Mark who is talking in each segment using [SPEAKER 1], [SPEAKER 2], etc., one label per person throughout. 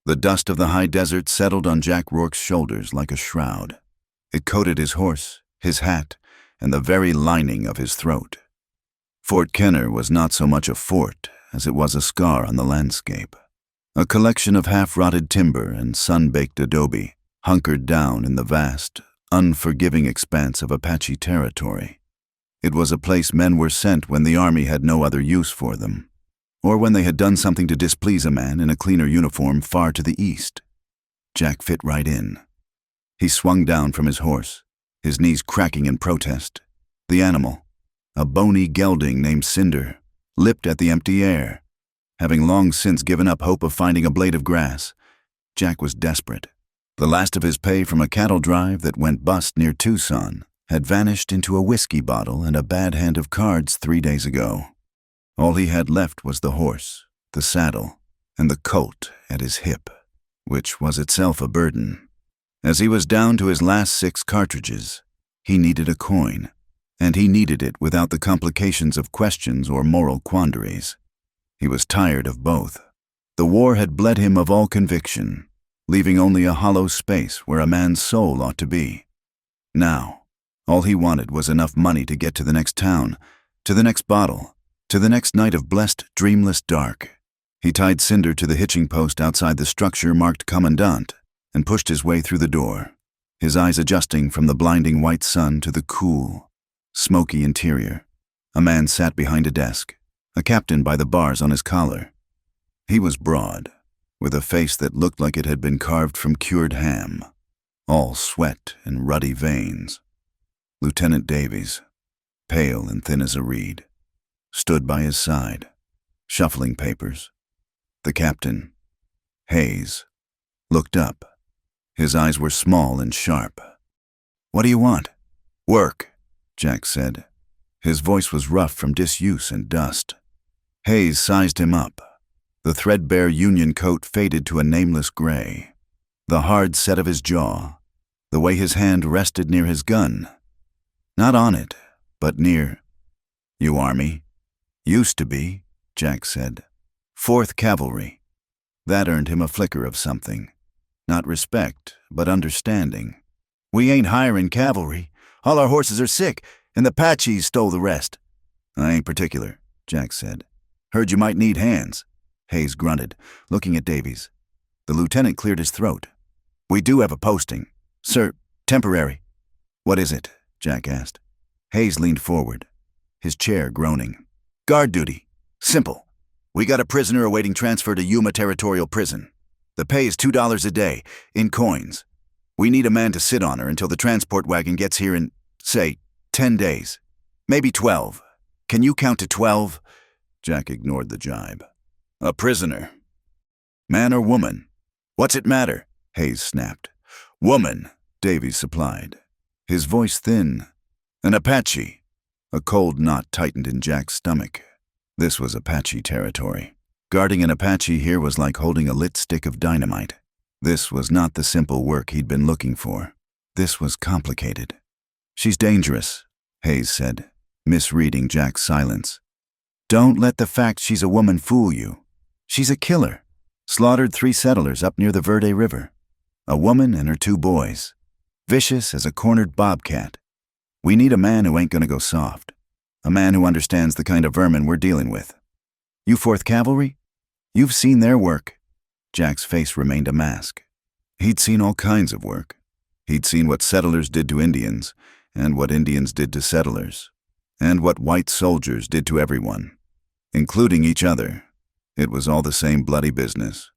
[SPEAKER 1] The dust of the high desert settled on Jack Rourke's shoulders like a shroud. It coated his horse, his hat, and the very lining of his throat. Fort Kenner was not so much a fort as it was a scar on the landscape. A collection of half-rotted timber and sun-baked adobe, hunkered down in the vast, unforgiving expanse of Apache territory. It was a place men were sent when the army had no other use for them, or when they had done something to displease a man in a cleaner uniform far to the east. Jack fit right in. He swung down from his horse, his knees cracking in protest. The animal, a bony gelding named Cinder, lipped at the empty air. Having long since given up hope of finding a blade of grass, Jack was desperate. The last of his pay from a cattle drive that went bust near Tucson had vanished into a whiskey bottle and a bad hand of cards 3 days ago. All he had left was the horse, the saddle, and the colt at his hip, which was itself a burden. As he was down to his last 6 cartridges, he needed a coin, and he needed it without the complications of questions or moral quandaries. He was tired of both. The war had bled him of all conviction, leaving only a hollow space where a man's soul ought to be. Now, all he wanted was enough money to get to the next town, to the next bottle, to the next night of blessed, dreamless dark. He tied Cinder to the hitching post outside the structure marked Commandant and pushed his way through the door, his eyes adjusting from the blinding white sun to the cool, smoky interior. A man sat behind a desk, a captain by the bars on his collar. He was broad, with a face that looked like it had been carved from cured ham, all sweat and ruddy veins. Lieutenant Davies, pale and thin as a reed, stood by his side, shuffling papers. The captain, Hayes, looked up. His eyes were small and sharp. "What do you want?" "Work," Jack said. His voice was rough from disuse and dust. Hayes sized him up. The threadbare Union coat faded to a nameless gray. The hard set of his jaw, the way his hand rested near his gun. Not on it, but near. "You Army?" "Used to be," Jack said. "4th Cavalry." That earned him a flicker of something. Not respect, but understanding. "We ain't hiring cavalry. All our horses are sick, and the Apaches stole the rest." "I ain't particular," Jack said. "Heard you might need hands." Hayes grunted, looking at Davies. The lieutenant cleared his throat. "We do have a posting. Sir, temporary." "What is it?" Jack asked. Hayes leaned forward, his chair groaning. "Guard duty. Simple. We got a prisoner awaiting transfer to Yuma Territorial Prison. The pay is $2 a day, in coins. We need a man to sit on her until the transport wagon gets here in, say, 10 days. Maybe 12. Can you count to 12? Jack ignored the jibe. "A prisoner. Man or woman?" "What's it matter?" Hayes snapped. "Woman," Davies supplied, his voice thin. "An Apache." A cold knot tightened in Jack's stomach. This was Apache territory. Guarding an Apache here was like holding a lit stick of dynamite. This was not the simple work he'd been looking for. This was complicated. "She's dangerous," Hayes said, misreading Jack's silence. "Don't let the fact she's a woman fool you. She's a killer. Slaughtered 3 settlers up near the Verde River. A woman and her 2 boys. Vicious as a cornered bobcat. We need a man who ain't gonna go soft. A man who understands the kind of vermin we're dealing with. You 4th Cavalry? You've seen their work." Jack's face remained a mask. He'd seen all kinds of work. He'd seen what settlers did to Indians, and what Indians did to settlers, and what white soldiers did to everyone, including each other. It was all the same bloody business.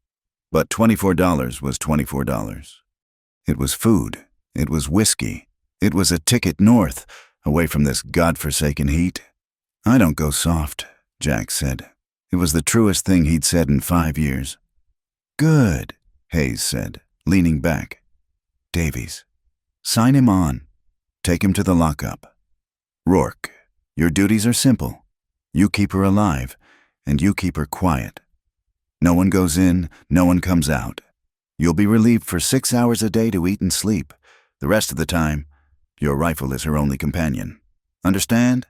[SPEAKER 1] But $24 was $24. It was food. It was whiskey. It was a ticket north, away from this godforsaken heat. "I don't go soft," Jack said. It was the truest thing he'd said in 5 years. "Good," Hayes said, leaning back. "Davies, sign him on. Take him to the lockup. Rourke, your duties are simple. You keep her alive, and you keep her quiet. No one goes in, no one comes out. You'll be relieved for 6 hours a day to eat and sleep. The rest of the time, your rifle is her only companion. Understand?"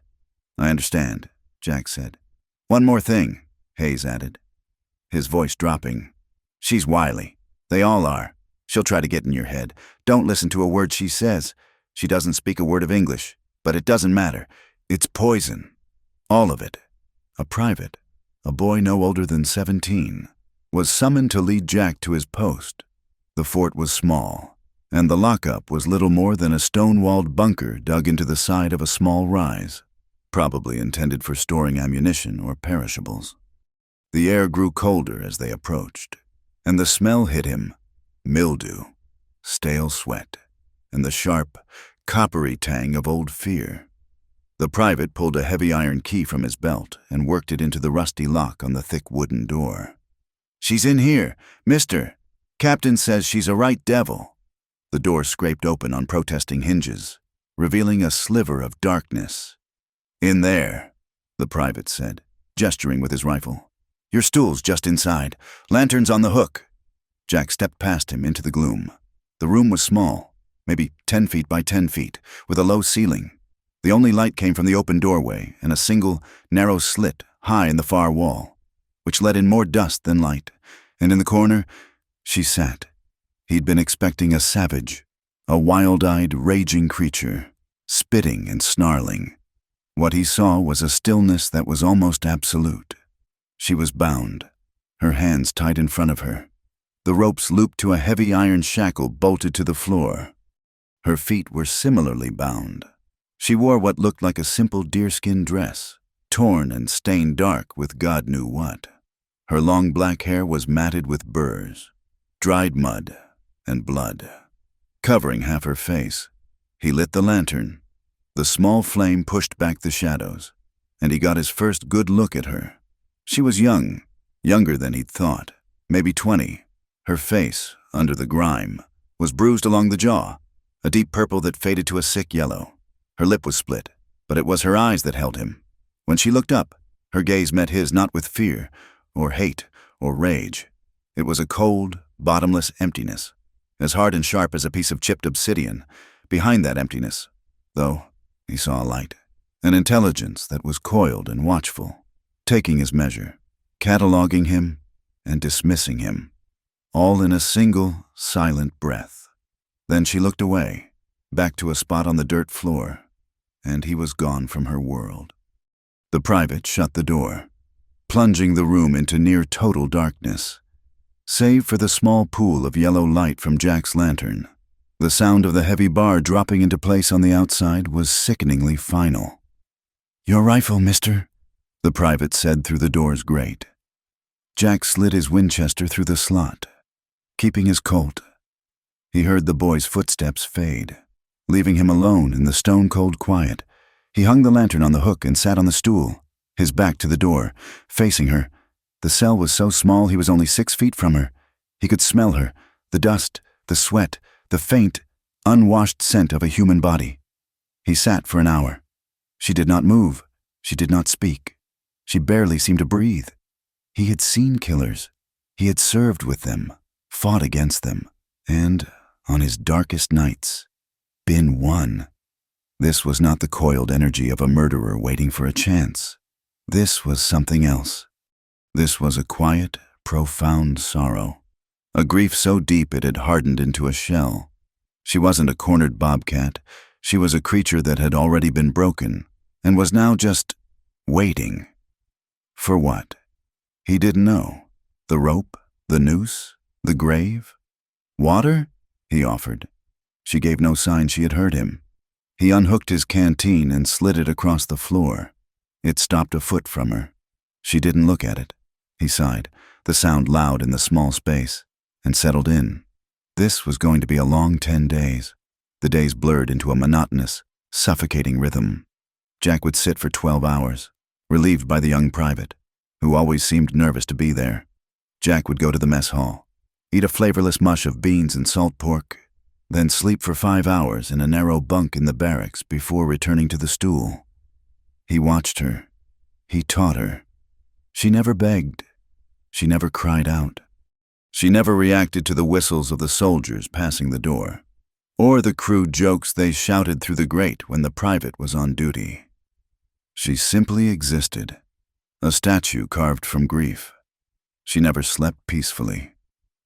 [SPEAKER 1] "I understand," Jack said. "One more thing," Hayes added, his voice dropping. "She's wily. They all are. She'll try to get in your head. Don't listen to a word she says. She doesn't speak a word of English, but it doesn't matter. It's poison. All of it. A private, a boy no older than 17, was summoned to lead Jack to his post. The fort was small, and the lockup was little more than a stone-walled bunker dug into the side of a small rise, probably intended for storing ammunition or perishables. The air grew colder as they approached, and the smell hit him: mildew, stale sweat, and the sharp, coppery tang of old fear. The private pulled a heavy iron key from his belt and worked it into the rusty lock on the thick wooden door. "She's in here, mister. Captain says she's a right devil." The door scraped open on protesting hinges, revealing a sliver of darkness. "In there," the private said, gesturing with his rifle. "Your stool's just inside. Lantern's on the hook." Jack stepped past him into the gloom. The room was small, maybe 10 feet by 10 feet, with a low ceiling. The only light came from the open doorway and a single, narrow slit high in the far wall, which let in more dust than light. And in the corner, she sat. He'd been expecting a savage, a wild-eyed, raging creature, spitting and snarling. What he saw was a stillness that was almost absolute. She was bound, her hands tied in front of her. The ropes looped to a heavy iron shackle bolted to the floor. Her feet were similarly bound. She wore what looked like a simple deerskin dress, torn and stained dark with God knew what. Her long black hair was matted with burrs, dried mud, and blood, covering half her face. He lit the lantern. The small flame pushed back the shadows, and he got his first good look at her. She was young, younger than he'd thought, maybe 20. Her face, under the grime, was bruised along the jaw, a deep purple that faded to a sick yellow. Her lip was split, but it was her eyes that held him. When she looked up, her gaze met his not with fear, or hate, or rage. It was a cold, bottomless emptiness, as hard and sharp as a piece of chipped obsidian. Behind that emptiness, though, he saw a light, an intelligence that was coiled and watchful, taking his measure, cataloging him, and dismissing him, all in a single, silent breath. Then she looked away, back to a spot on the dirt floor, and he was gone from her world. The private shut the door, plunging the room into near total darkness. Save for the small pool of yellow light from Jack's lantern, the sound of the heavy bar dropping into place on the outside was sickeningly final. "Your rifle, mister," the private said through the door's grate. Jack slid his Winchester through the slot, keeping his Colt. He heard the boy's footsteps fade, leaving him alone in the stone-cold quiet. He hung the lantern on the hook and sat on the stool, his back to the door, facing her. The cell was so small he was only 6 feet from her. He could smell her, the dust, the sweat, the faint, unwashed scent of a human body. He sat for an hour. She did not move. She did not speak. She barely seemed to breathe. He had seen killers. He had served with them, fought against them, and, on his darkest nights, been one. This was not the coiled energy of a murderer waiting for a chance. This was something else. This was a quiet, profound sorrow, a grief so deep it had hardened into a shell. She wasn't a cornered bobcat. She was a creature that had already been broken and was now just waiting. For what? He didn't know. The rope, the noose, the grave? Water? He offered. She gave no sign she had heard him. He unhooked his canteen and slid it across the floor. It stopped a foot from her. She didn't look at it. He sighed, the sound loud in the small space, and settled in. This was going to be a long 10 days. The days blurred into a monotonous, suffocating rhythm. Jack would sit for 12 hours, relieved by the young private, who always seemed nervous to be there. Jack would go to the mess hall, eat a flavorless mush of beans and salt pork, then sleep for 5 hours in a narrow bunk in the barracks before returning to the stool. He watched her. He taught her. She never begged. She never cried out. She never reacted to the whistles of the soldiers passing the door, or the crude jokes they shouted through the grate when the private was on duty. She simply existed, a statue carved from grief. She never slept peacefully.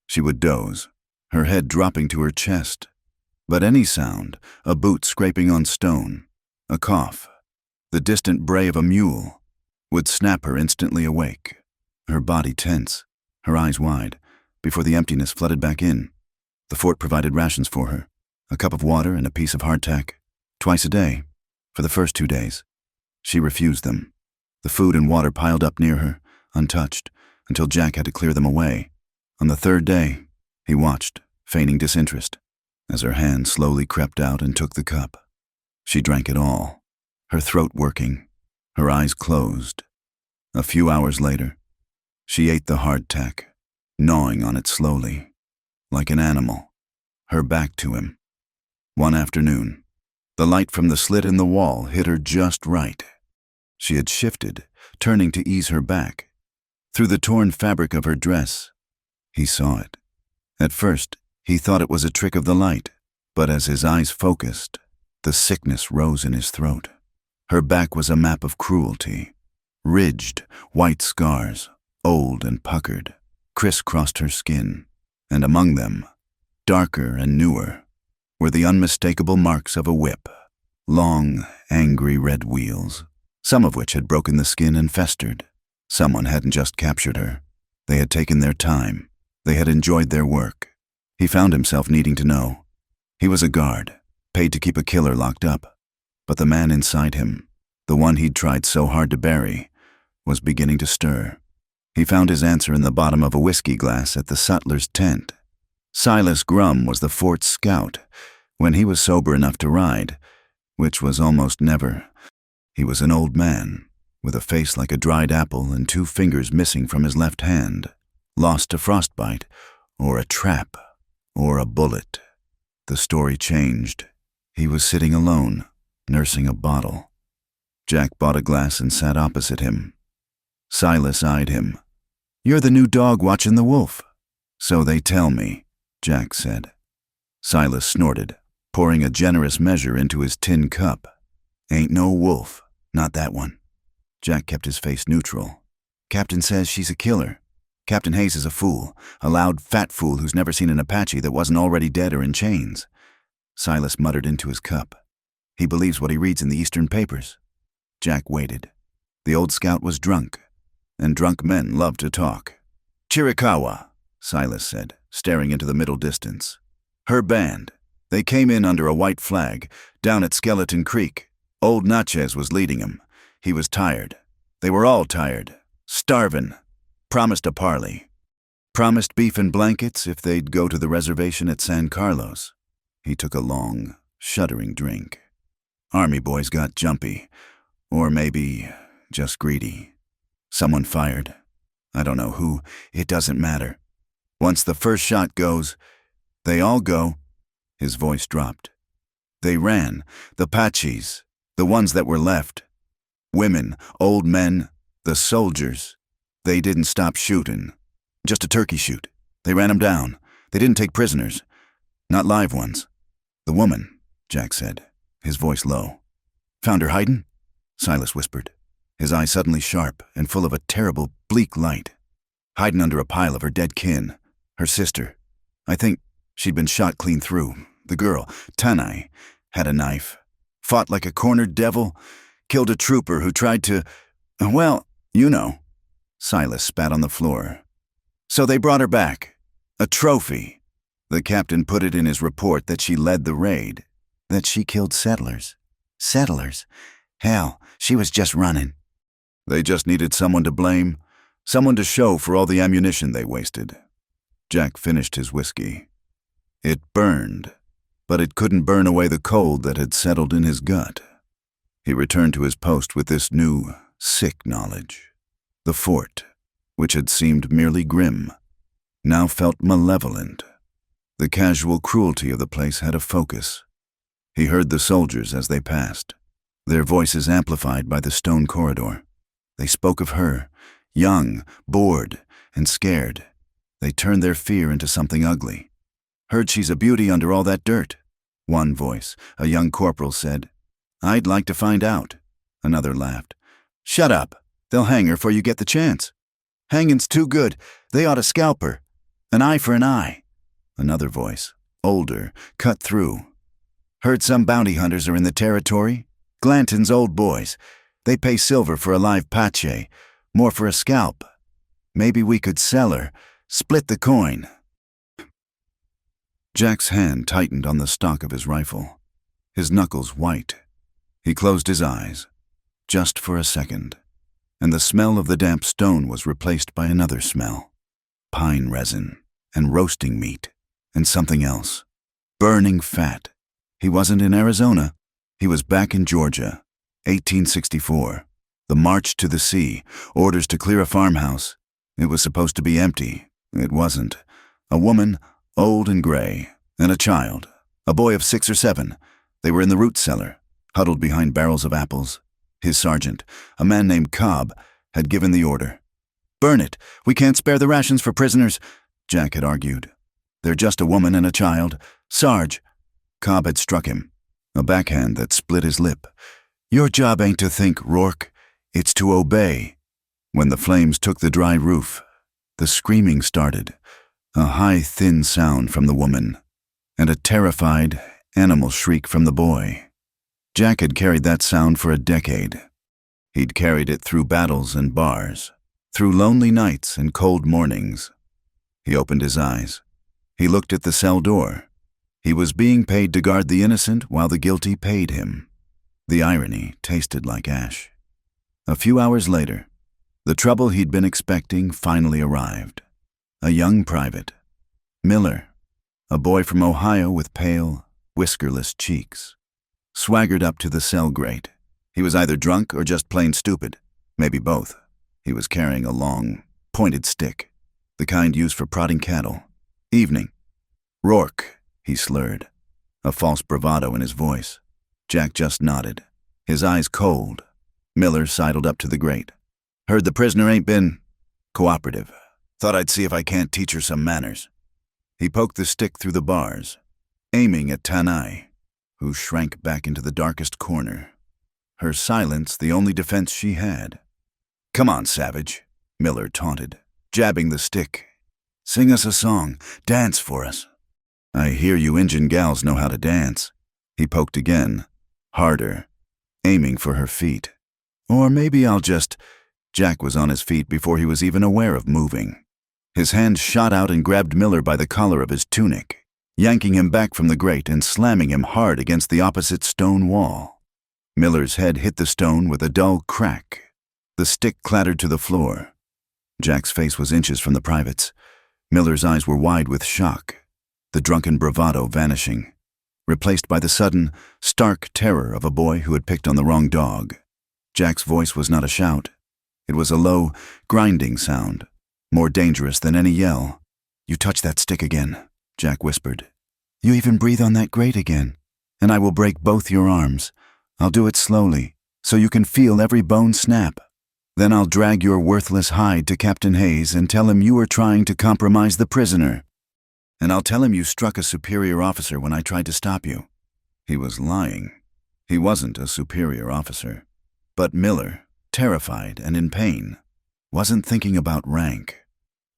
[SPEAKER 1] She would doze, her head dropping to her chest. But any sound, a boot scraping on stone, a cough, the distant bray of a mule, would snap her instantly awake, her body tense, her eyes wide, before the emptiness flooded back in. The fort provided rations for her, a cup of water and a piece of hardtack, twice a day, for the first 2 days. She refused them. The food and water piled up near her, untouched, until Jack had to clear them away. On the 3rd day, he watched, feigning disinterest, as her hand slowly crept out and took the cup. She drank it all, her throat working, her eyes closed. A few hours later, she ate the hardtack, gnawing on it slowly, like an animal, her back to him. One afternoon, the light from the slit in the wall hit her just right. She had shifted, turning to ease her back. Through the torn fabric of her dress, he saw it. At first, he thought it was a trick of the light, but as his eyes focused, the sickness rose in his throat. Her back was a map of cruelty. Ridged, white scars, old and puckered, crisscrossed her skin, and among them, darker and newer, were the unmistakable marks of a whip. Long, angry red wheels, some of which had broken the skin and festered. Someone hadn't just captured her. They had taken their time. They had enjoyed their work. He found himself needing to know. He was a guard, paid to keep a killer locked up. But the man inside him, the one he'd tried so hard to bury, was beginning to stir. He found his answer in the bottom of a whiskey glass at the sutler's tent. Silas Grum was the fort's scout, when he was sober enough to ride, which was almost never. He was an old man, with a face like a dried apple and 2 fingers missing from his left hand, lost to frostbite, or a trap, or a bullet. The story changed. He was sitting alone, nursing a bottle. Jack bought a glass and sat opposite him. Silas eyed him. "You're the new dog watching the wolf." "So they tell me," Jack said. Silas snorted, pouring a generous measure into his tin cup. "Ain't no wolf, not that one." Jack kept his face neutral. "Captain says she's a killer. Captain Hayes is a fool, a loud, fat fool who's never seen an Apache that wasn't already dead or in chains." Silas muttered into his cup. "He believes what he reads in the Eastern papers." Jack waited. The old scout was drunk, and drunk men love to talk. "Chiricahua," Silas said, staring into the middle distance. "Her band. They came in under a white flag, down at Skeleton Creek. Old Natchez was leading 'em. He was tired. They were all tired. Starvin'. Promised a parley. Promised beef and blankets if they'd go to the reservation at San Carlos." He took a long, shuddering drink. "Army boys got jumpy. Or maybe just greedy. Someone fired. I don't know who. It doesn't matter. Once the first shot goes, they all go." His voice dropped. "They ran. The Apaches. The ones that were left. Women, old men, the soldiers. They didn't stop shooting. Just a turkey shoot. They ran 'em down. They didn't take prisoners. Not live ones." "The woman," Jack said, his voice low. "Found her hiding?" Silas whispered, his eyes suddenly sharp and full of a terrible, bleak light. "Hiding under a pile of her dead kin. Her sister. I think she'd been shot clean through. The girl, Tanai, had a knife. Fought like a cornered devil. Killed a trooper who tried to... well, you know." Silas spat on the floor. "So they brought her back. A trophy. The captain put it in his report that she led the raid. That she killed settlers. Settlers? Hell, she was just running." "They just needed someone to blame. Someone to show for all the ammunition they wasted." Jack finished his whiskey. It burned, but it couldn't burn away the cold that had settled in his gut. He returned to his post with this new, sick knowledge. The fort, which had seemed merely grim, now felt malevolent. The casual cruelty of the place had a focus. He heard the soldiers as they passed, their voices amplified by the stone corridor. They spoke of her, young, bored, and scared. They turned their fear into something ugly. "Heard she's a beauty under all that dirt," one voice, a young corporal, said. "I'd like to find out." Another laughed. "Shut up. They'll hang her before you get the chance. Hanging's too good. They ought to scalp her. An eye for an eye." Another voice, older, cut through. "Heard some bounty hunters are in the territory? Glanton's old boys. They pay silver for a live Apache, more for a scalp. Maybe we could sell her, split the coin." Jack's hand tightened on the stock of his rifle, his knuckles white. He closed his eyes, just for a second, and the smell of the damp stone was replaced by another smell. Pine resin, and roasting meat, and something else. Burning fat. He wasn't in Arizona. He was back in Georgia, 1864. The march to the sea, orders to clear a farmhouse. It was supposed to be empty. It wasn't. A woman, old and gray, and a child, a boy of 6 or 7. They were in the root cellar, huddled behind barrels of apples. His sergeant, a man named Cobb, had given the order. "Burn it. We can't spare the rations for prisoners," Jack had argued. "They're just a woman and a child. Sarge." Cobb had struck him, a backhand that split his lip. "Your job ain't to think, Rourke. It's to obey." When the flames took the dry roof, the screaming started, a high, thin sound from the woman, and a terrified, animal shriek from the boy. Jack had carried that sound for a decade. He'd carried it through battles and bars, through lonely nights and cold mornings. He opened his eyes. He looked at the cell door. He was being paid to guard the innocent while the guilty paid him. The irony tasted like ash. A few hours later, the trouble he'd been expecting finally arrived. A young private, Miller, a boy from Ohio with pale, whiskerless cheeks, swaggered up to the cell grate. He was either drunk or just plain stupid, maybe both. He was carrying a long, pointed stick, the kind used for prodding cattle. "Evening." "Rourke," he slurred, a false bravado in his voice. Jack just nodded, his eyes cold. Miller sidled up to the grate. "Heard the prisoner ain't been cooperative. Thought I'd see if I can't teach her some manners." He poked the stick through the bars, aiming at Tanai, who shrank back into the darkest corner, her silence the only defense she had. "Come on, savage," Miller taunted, jabbing the stick. "Sing us a song, dance for us." "I hear you Injun gals know how to dance." He poked again, harder, aiming for her feet. "Or maybe I'll just—" Jack was on his feet before he was even aware of moving. His hand shot out and grabbed Miller by the collar of his tunic, yanking him back from the grate and slamming him hard against the opposite stone wall. Miller's head hit the stone with a dull crack. The stick clattered to the floor. Jack's face was inches from the private's. Miller's eyes were wide with shock, the drunken bravado vanishing, replaced by the sudden, stark terror of a boy who had picked on the wrong dog. Jack's voice was not a shout. It was a low, grinding sound, more dangerous than any yell. "You touch that stick again," Jack whispered. "You even breathe on that grate again, and I will break both your arms. I'll do it slowly, so you can feel every bone snap. Then I'll drag your worthless hide to Captain Hayes and tell him you were trying to compromise the prisoner. And I'll tell him you struck a superior officer when I tried to stop you." He was lying. He wasn't a superior officer. But Miller, terrified and in pain, wasn't thinking about rank.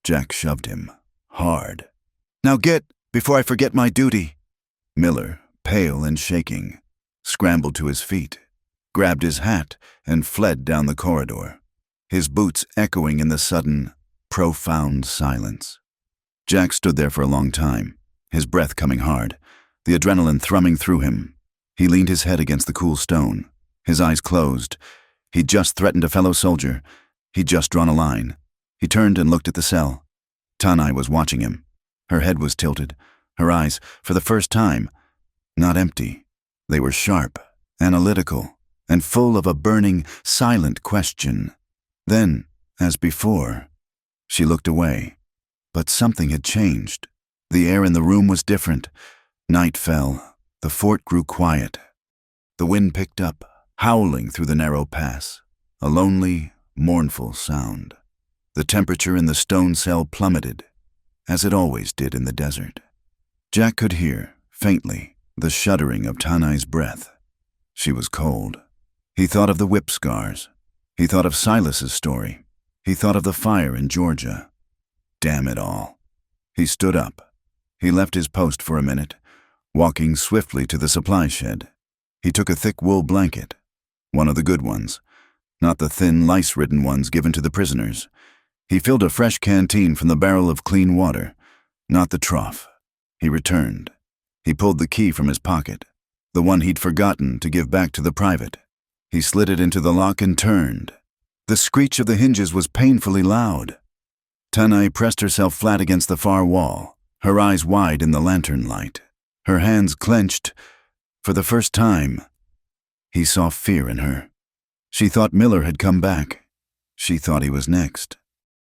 [SPEAKER 1] Jack shoved him, hard. "Now get, before I forget my duty." Miller, pale and shaking, scrambled to his feet, grabbed his hat, and fled down the corridor, his boots echoing in the sudden, profound silence. Jack stood there for a long time, his breath coming hard, the adrenaline thrumming through him. He leaned his head against the cool stone, his eyes closed. He'd just threatened a fellow soldier. He'd just drawn a line. He turned and looked at the cell. Tanai was watching him. Her head was tilted, her eyes, for the first time, not empty. They were sharp, analytical, and full of a burning, silent question. Then, as before, she looked away. But something had changed. The air in the room was different. Night fell. The fort grew quiet. The wind picked up, howling through the narrow pass, a lonely, mournful sound. The temperature in the stone cell plummeted, as it always did in the desert. Jack could hear, faintly, the shuddering of Tanai's breath. She was cold. He thought of the whip scars. He thought of Silas's story. He thought of the fire in Georgia. Damn it all. He stood up. He left his post for a minute, walking swiftly to the supply shed. He took a thick wool blanket, one of the good ones, not the thin, lice-ridden ones given to the prisoners. He filled a fresh canteen from the barrel of clean water, not the trough. He returned. He pulled the key from his pocket, the one he'd forgotten to give back to the private. He slid it into the lock and turned. The screech of the hinges was painfully loud. Tanai pressed herself flat against the far wall, her eyes wide in the lantern light, her hands clenched. For the first time, he saw fear in her. She thought Miller had come back. She thought he was next.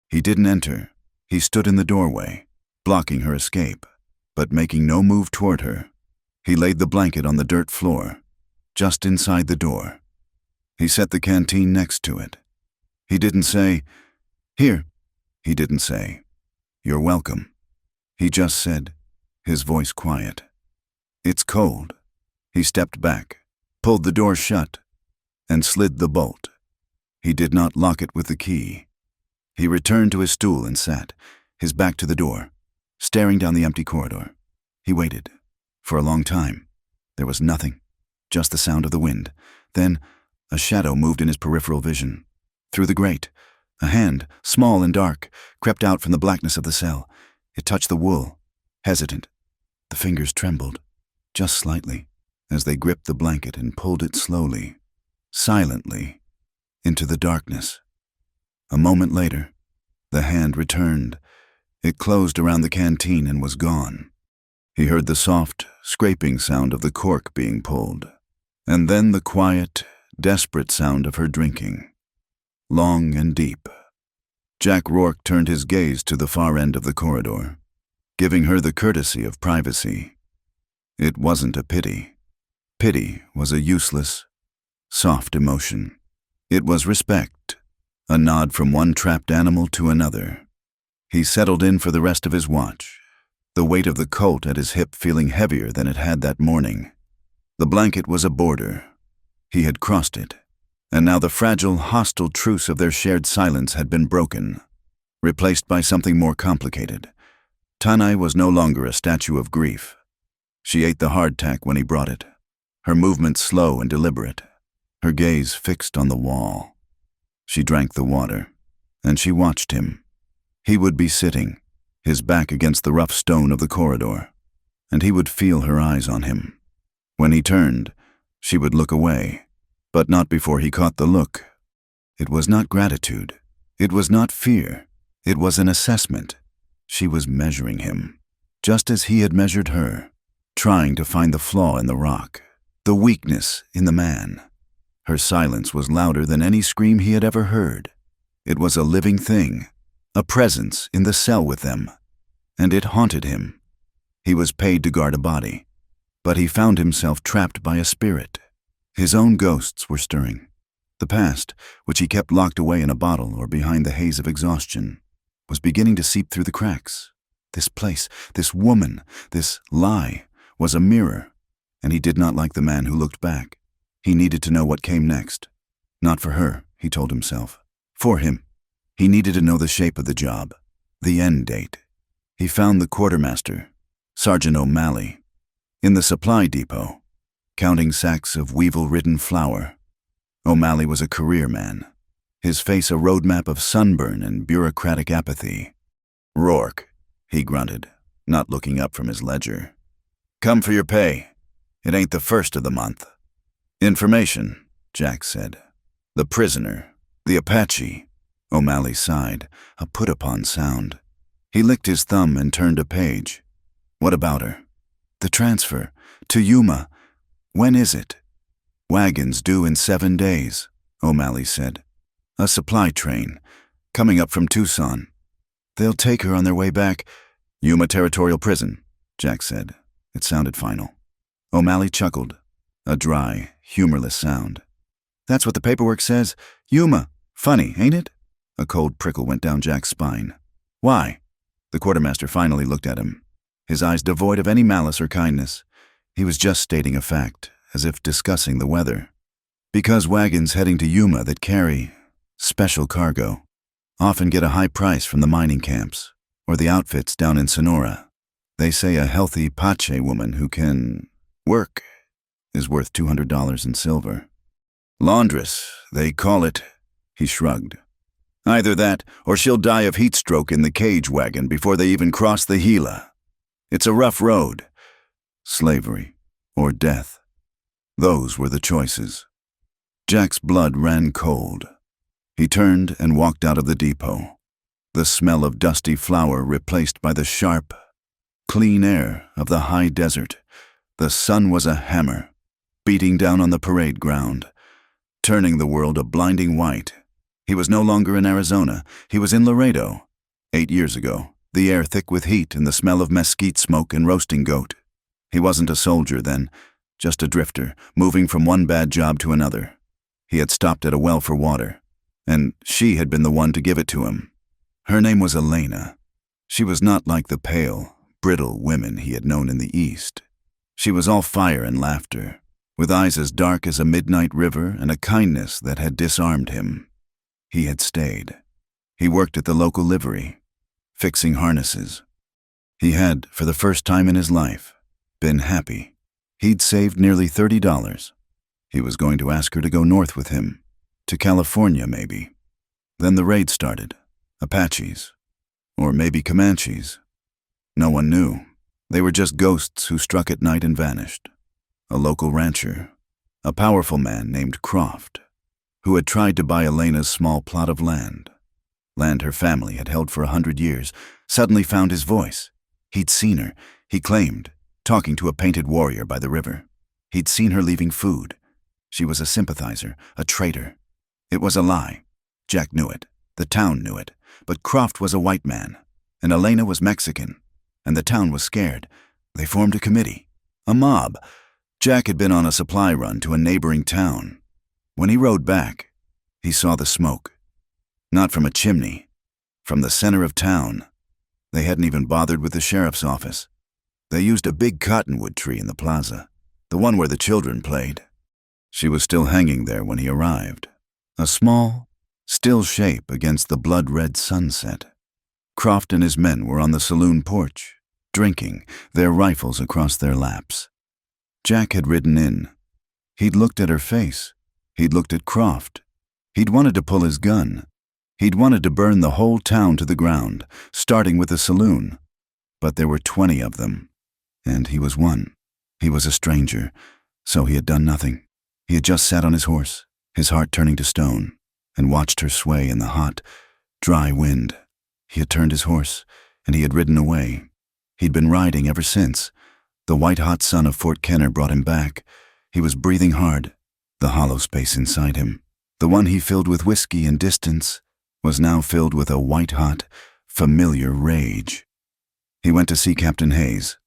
[SPEAKER 1] He didn't enter. He stood in the doorway, blocking her escape, but making no move toward her. He laid the blanket on the dirt floor, just inside the door. He set the canteen next to it. He didn't say, "Here." He didn't say, "You're welcome." He just said, his voice quiet, "It's cold." He stepped back, pulled the door shut, and slid the bolt. He did not lock it with the key. He returned to his stool and sat, his back to the door, staring down the empty corridor. He waited. For a long time. There was nothing, just the sound of the wind. Then, a shadow moved in his peripheral vision. Through the grate, a hand, small and dark, crept out from the blackness of the cell. It touched the wool, hesitant. The fingers trembled, just slightly, as they gripped the blanket and pulled it slowly, silently, into the darkness. A moment later, the hand returned. It closed around the canteen and was gone. He heard the soft, scraping sound of the cork being pulled, and then the quiet, desperate sound of her drinking, long and deep. Jack Rourke turned his gaze to the far end of the corridor, giving her the courtesy of privacy. It wasn't a pity. Pity was a useless, soft emotion. It was respect, a nod from one trapped animal to another. He settled in for the rest of his watch, the weight of the coat at his hip feeling heavier than it had that morning. The blanket was a border. He had crossed it, and now the fragile, hostile truce of their shared silence had been broken, replaced by something more complicated. Tanai was no longer a statue of grief. She ate the hardtack when he brought it, her movements slow and deliberate, her gaze fixed on the wall. She drank the water, and she watched him. He would be sitting, his back against the rough stone of the corridor, and he would feel her eyes on him. When he turned, she would look away, but not before he caught the look. It was not gratitude. It was not fear. It was an assessment. She was measuring him, just as he had measured her, trying to find the flaw in the rock, the weakness in the man. Her silence was louder than any scream he had ever heard. It was a living thing, a presence in the cell with them, and it haunted him. He was paid to guard a body, but he found himself trapped by a spirit. His own ghosts were stirring. The past, which he kept locked away in a bottle or behind the haze of exhaustion, was beginning to seep through the cracks. This place, this woman, this lie, was a mirror, and he did not like the man who looked back. He needed to know what came next. Not for her, he told himself. For him. He needed to know the shape of the job, the end date. He found the quartermaster, Sergeant O'Malley, in the supply depot, counting sacks of weevil-ridden flour. O'Malley was a career man, his face a roadmap of sunburn and bureaucratic apathy. "Rourke," he grunted, not looking up from his ledger. "Come for your pay. It ain't the first of the month." "Information," Jack said. "The prisoner, the Apache." O'Malley sighed, a put-upon sound. He licked his thumb and turned a page. "What about her?" "The transfer. To Yuma. When is it?" "Wagons due in 7 days," O'Malley said. "A supply train, coming up from Tucson. They'll take her on their way back." "Yuma Territorial Prison," Jack said. It sounded final. O'Malley chuckled, a dry, humorless sound. "That's what the paperwork says. Yuma. Funny, ain't it?" A cold prickle went down Jack's spine. "Why?" The quartermaster finally looked at him, his eyes devoid of any malice or kindness. He was just stating a fact, as if discussing the weather. "Because wagons heading to Yuma that carry special cargo often get a high price from the mining camps or the outfits down in Sonora. They say a healthy Apache woman who can work is worth $200 in silver. Laundress, they call it. He shrugged. Either that, or she'll die of heat stroke in the cage wagon before they even cross the Gila. It's a rough road. Slavery or death. Those were the choices. Jack's blood ran cold. He turned and walked out of the depot. The smell of dusty flour replaced by the sharp, clean air of the high desert. The sun was a hammer, beating down on the parade ground, turning the world a blinding white. He was no longer in Arizona. He was in Laredo. 8 years ago, the air thick with heat and the smell of mesquite smoke and roasting goat. He wasn't a soldier then, just a drifter, moving from one bad job to another. He had stopped at a well for water, and she had been the one to give it to him. Her name was Elena. She was not like the pale, brittle women he had known in the East. She was all fire and laughter, with eyes as dark as a midnight river and a kindness that had disarmed him. He had stayed. He worked at the local livery, fixing harnesses. He had, for the first time in his life, been happy. He'd saved nearly $30. He was going to ask her to go north with him, to California maybe. Then the raid started. Apaches. Or maybe Comanches. No one knew. They were just ghosts who struck at night and vanished. A local rancher, a powerful man named Croft, who had tried to buy Elena's small plot of land her family had held for 100 years, suddenly found his voice. He'd seen her, he claimed, talking to a painted warrior by the river. He'd seen her leaving food. She was a sympathizer, a traitor. It was a lie. Jack knew it. The town knew it. But Croft was a white man, and Elena was Mexican, and the town was scared. They formed a committee, a mob. Jack had been on a supply run to a neighboring town. When he rode back, he saw the smoke. Not from a chimney, from the center of town. They hadn't even bothered with the sheriff's office. They used a big cottonwood tree in the plaza, the one where the children played. She was still hanging there when he arrived, a small, still shape against the blood-red sunset. Croft and his men were on the saloon porch, drinking, their rifles across their laps. Jack had ridden in. He'd looked at her face. He'd looked at Croft. He'd wanted to pull his gun. He'd wanted to burn the whole town to the ground, starting with the saloon. But there were 20 of them, and he was one. He was a stranger, so he had done nothing. He had just sat on his horse, his heart turning to stone, and watched her sway in the hot, dry wind. He had turned his horse, and he had ridden away. He'd been riding ever since. The white-hot sun of Fort Kenner brought him back. He was breathing hard. The hollow space inside him, the one he filled with whiskey and distance, was now filled with a white-hot, familiar rage. He went to see Captain Hayes.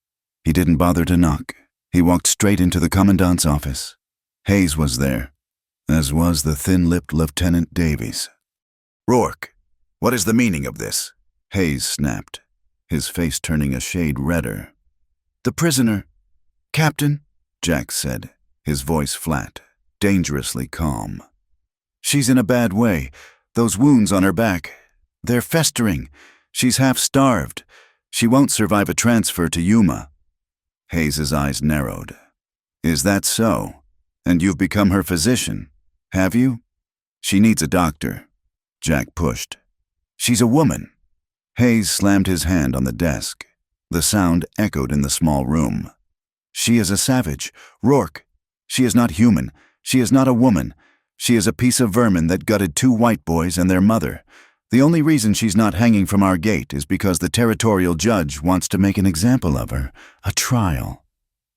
[SPEAKER 1] He didn't bother to knock. He walked straight into the commandant's office. Hayes was there, as was the thin-lipped Lieutenant Davies. "Rourke, what is the meaning of this?" Hayes snapped, his face turning a shade redder. "The prisoner, Captain," Jack said, his voice flat, dangerously calm. "She's in a bad way. Those wounds on her back, they're festering. She's half-starved. She won't survive a transfer to Yuma." Hayes's eyes narrowed. "Is that so? And you've become her physician, have you?" "She needs a doctor," Jack pushed. "She's a woman." Hayes slammed his hand on the desk. The sound echoed in the small room. "She is a savage. Rourke. She is not human. She is not a woman. She is a piece of vermin that gutted 2 white boys and their mother. The only reason she's not hanging from our gate is because the territorial judge wants to make an example of her. A trial."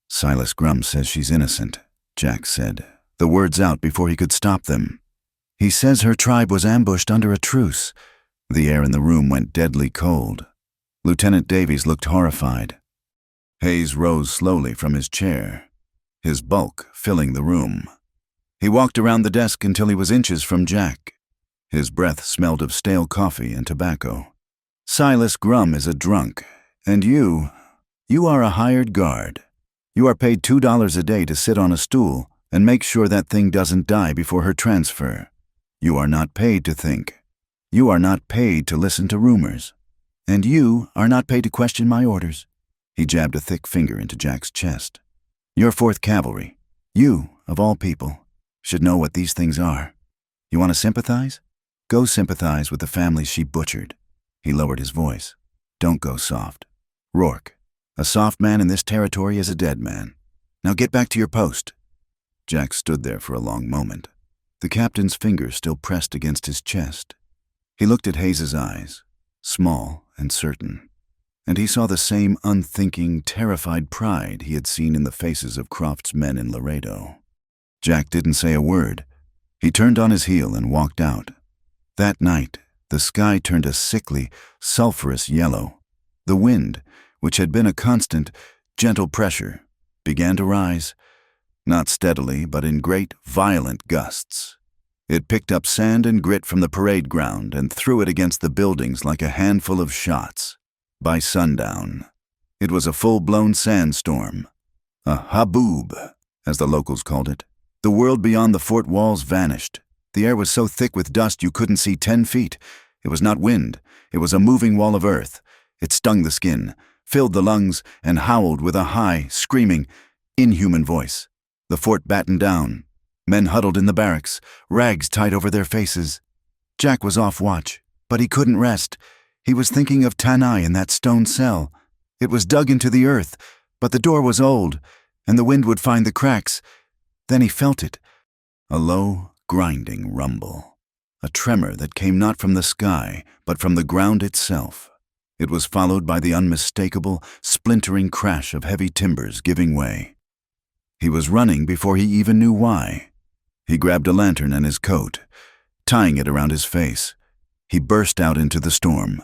[SPEAKER 1] "Silas Grum says she's innocent," Jack said, the words out before he could stop them. "He says her tribe was ambushed under a truce." The air in the room went deadly cold. Lieutenant Davies looked horrified. Hayes rose slowly from his chair, his bulk filling the room. He walked around the desk until he was inches from Jack. His breath smelled of stale coffee and tobacco. "Silas Grum is a drunk, and you are a hired guard. You are paid $2 a day to sit on a stool and make sure that thing doesn't die before her transfer. You are not paid to think. You are not paid to listen to rumors. And you are not paid to question my orders. He jabbed a thick finger into Jack's chest. "You're 4th Cavalry. You, of all people, should know what these things are. You want to sympathize? Go sympathize with the families she butchered." He lowered his voice. "Don't go soft. Rourke, a soft man in this territory is a dead man. Now get back to your post." Jack stood there for a long moment, the captain's fingers still pressed against his chest. He looked at Hayes's eyes, small and certain, and he saw the same unthinking, terrified pride he had seen in the faces of Croft's men in Laredo. Jack didn't say a word. He turned on his heel and walked out. That night, the sky turned a sickly, sulphurous yellow. The wind, which had been a constant, gentle pressure, began to rise, not steadily, but in great, violent gusts. It picked up sand and grit from the parade ground and threw it against the buildings like a handful of shots. By sundown, it was a full-blown sandstorm. A haboob, as the locals called it. The world beyond the fort walls vanished. The air was so thick with dust you couldn't see 10 feet. It was not wind. It was a moving wall of earth. It stung the skin, filled the lungs, and howled with a high, screaming, inhuman voice. The fort battened down. Men huddled in the barracks, rags tied over their faces. Jack was off watch, but he couldn't rest. He was thinking of Tanai in that stone cell. It was dug into the earth, but the door was old, and the wind would find the cracks. Then he felt it, a low, grinding rumble, a tremor that came not from the sky, but from the ground itself. It was followed by the unmistakable, splintering crash of heavy timbers giving way. He was running before he even knew why. He grabbed a lantern and his coat, tying it around his face. He burst out into the storm.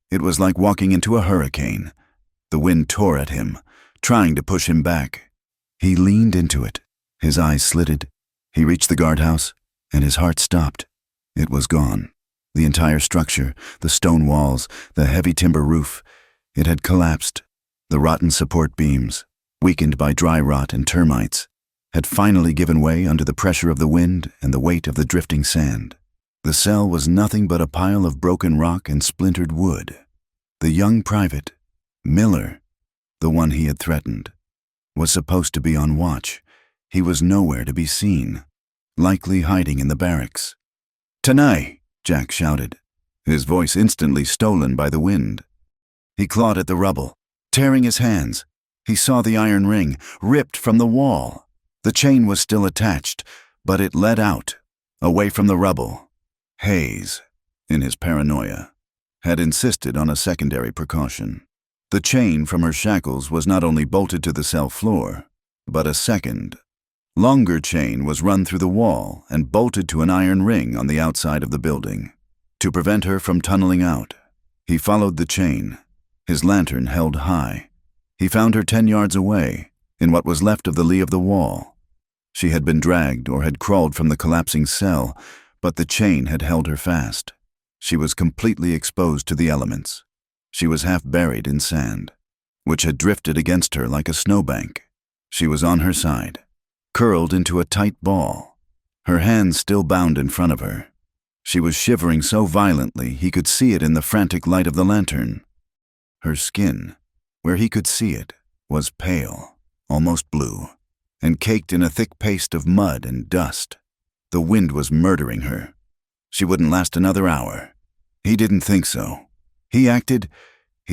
[SPEAKER 1] It was like walking into a hurricane. The wind tore at him, trying to push him back. He leaned into it. His eyes slitted. He reached the guardhouse, and his heart stopped. It was gone. The entire structure, the stone walls, the heavy timber roof, it had collapsed. The rotten support beams, weakened by dry rot and termites, had finally given way under the pressure of the wind and the weight of the drifting sand. The cell was nothing but a pile of broken rock and splintered wood. The young private, Miller, the one he had threatened, was supposed to be on watch. He was nowhere to be seen, likely hiding in the barracks. "Tanai!" Jack shouted, his voice instantly stolen by the wind. He clawed at the rubble, tearing his hands. He saw the iron ring, ripped from the wall. The chain was still attached, but it led out, away from the rubble. Hayes, in his paranoia, had insisted on a secondary precaution. The chain from her shackles was not only bolted to the cell floor, but a second, longer chain was run through the wall and bolted to an iron ring on the outside of the building. To prevent her from tunneling out, he followed the chain, his lantern held high. He found her 10 yards away, in what was left of the lee of the wall. She had been dragged or had crawled from the collapsing cell, but the chain had held her fast. She was completely exposed to the elements. She was half buried in sand, which had drifted against her like a snowbank. She was on her side, curled into a tight ball, her hands still bound in front of her. She was shivering so violently he could see it in the frantic light of the lantern. Her skin, where he could see it, was pale, almost blue, and caked in a thick paste of mud and dust. The wind was murdering her. She wouldn't last another hour. He didn't think so. He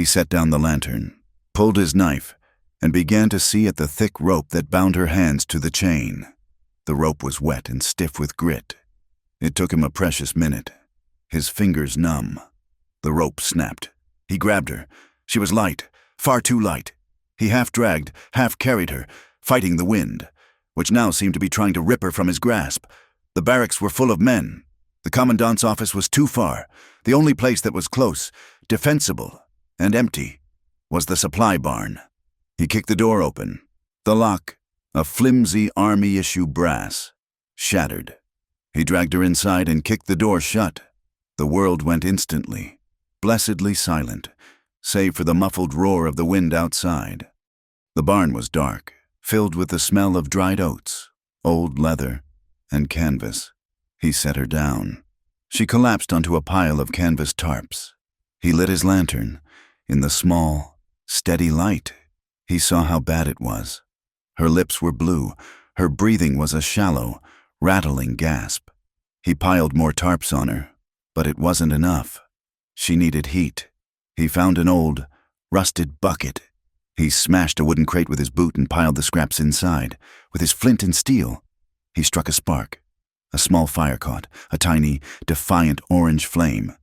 [SPEAKER 1] set down the lantern, pulled his knife, and began to see at the thick rope that bound her hands to the chain. The rope was wet and stiff with grit. It took him a precious minute, his fingers numb. The rope snapped. He grabbed her. She was light, far too light. He half dragged, half carried her, fighting the wind, which now seemed to be trying to rip her from his grasp. The barracks were full of men. The commandant's office was too far. The only place that was close, defensible, and empty, was the supply barn. He kicked the door open. The lock, a flimsy army-issue brass, shattered. He dragged her inside and kicked the door shut. The world went instantly, blessedly silent, save for the muffled roar of the wind outside. The barn was dark, filled with the smell of dried oats, old leather, and canvas. He set her down. She collapsed onto a pile of canvas tarps. He lit his lantern. In the small, steady light, He saw how bad it was. Her lips were blue. Her breathing was a shallow, rattling gasp. He piled more tarps on her, but it wasn't enough. She needed heat. He found an old, rusted bucket. He smashed a wooden crate with his boot and piled the scraps inside. With his flint and steel, he struck a spark. A small fire caught, a tiny, defiant orange flame.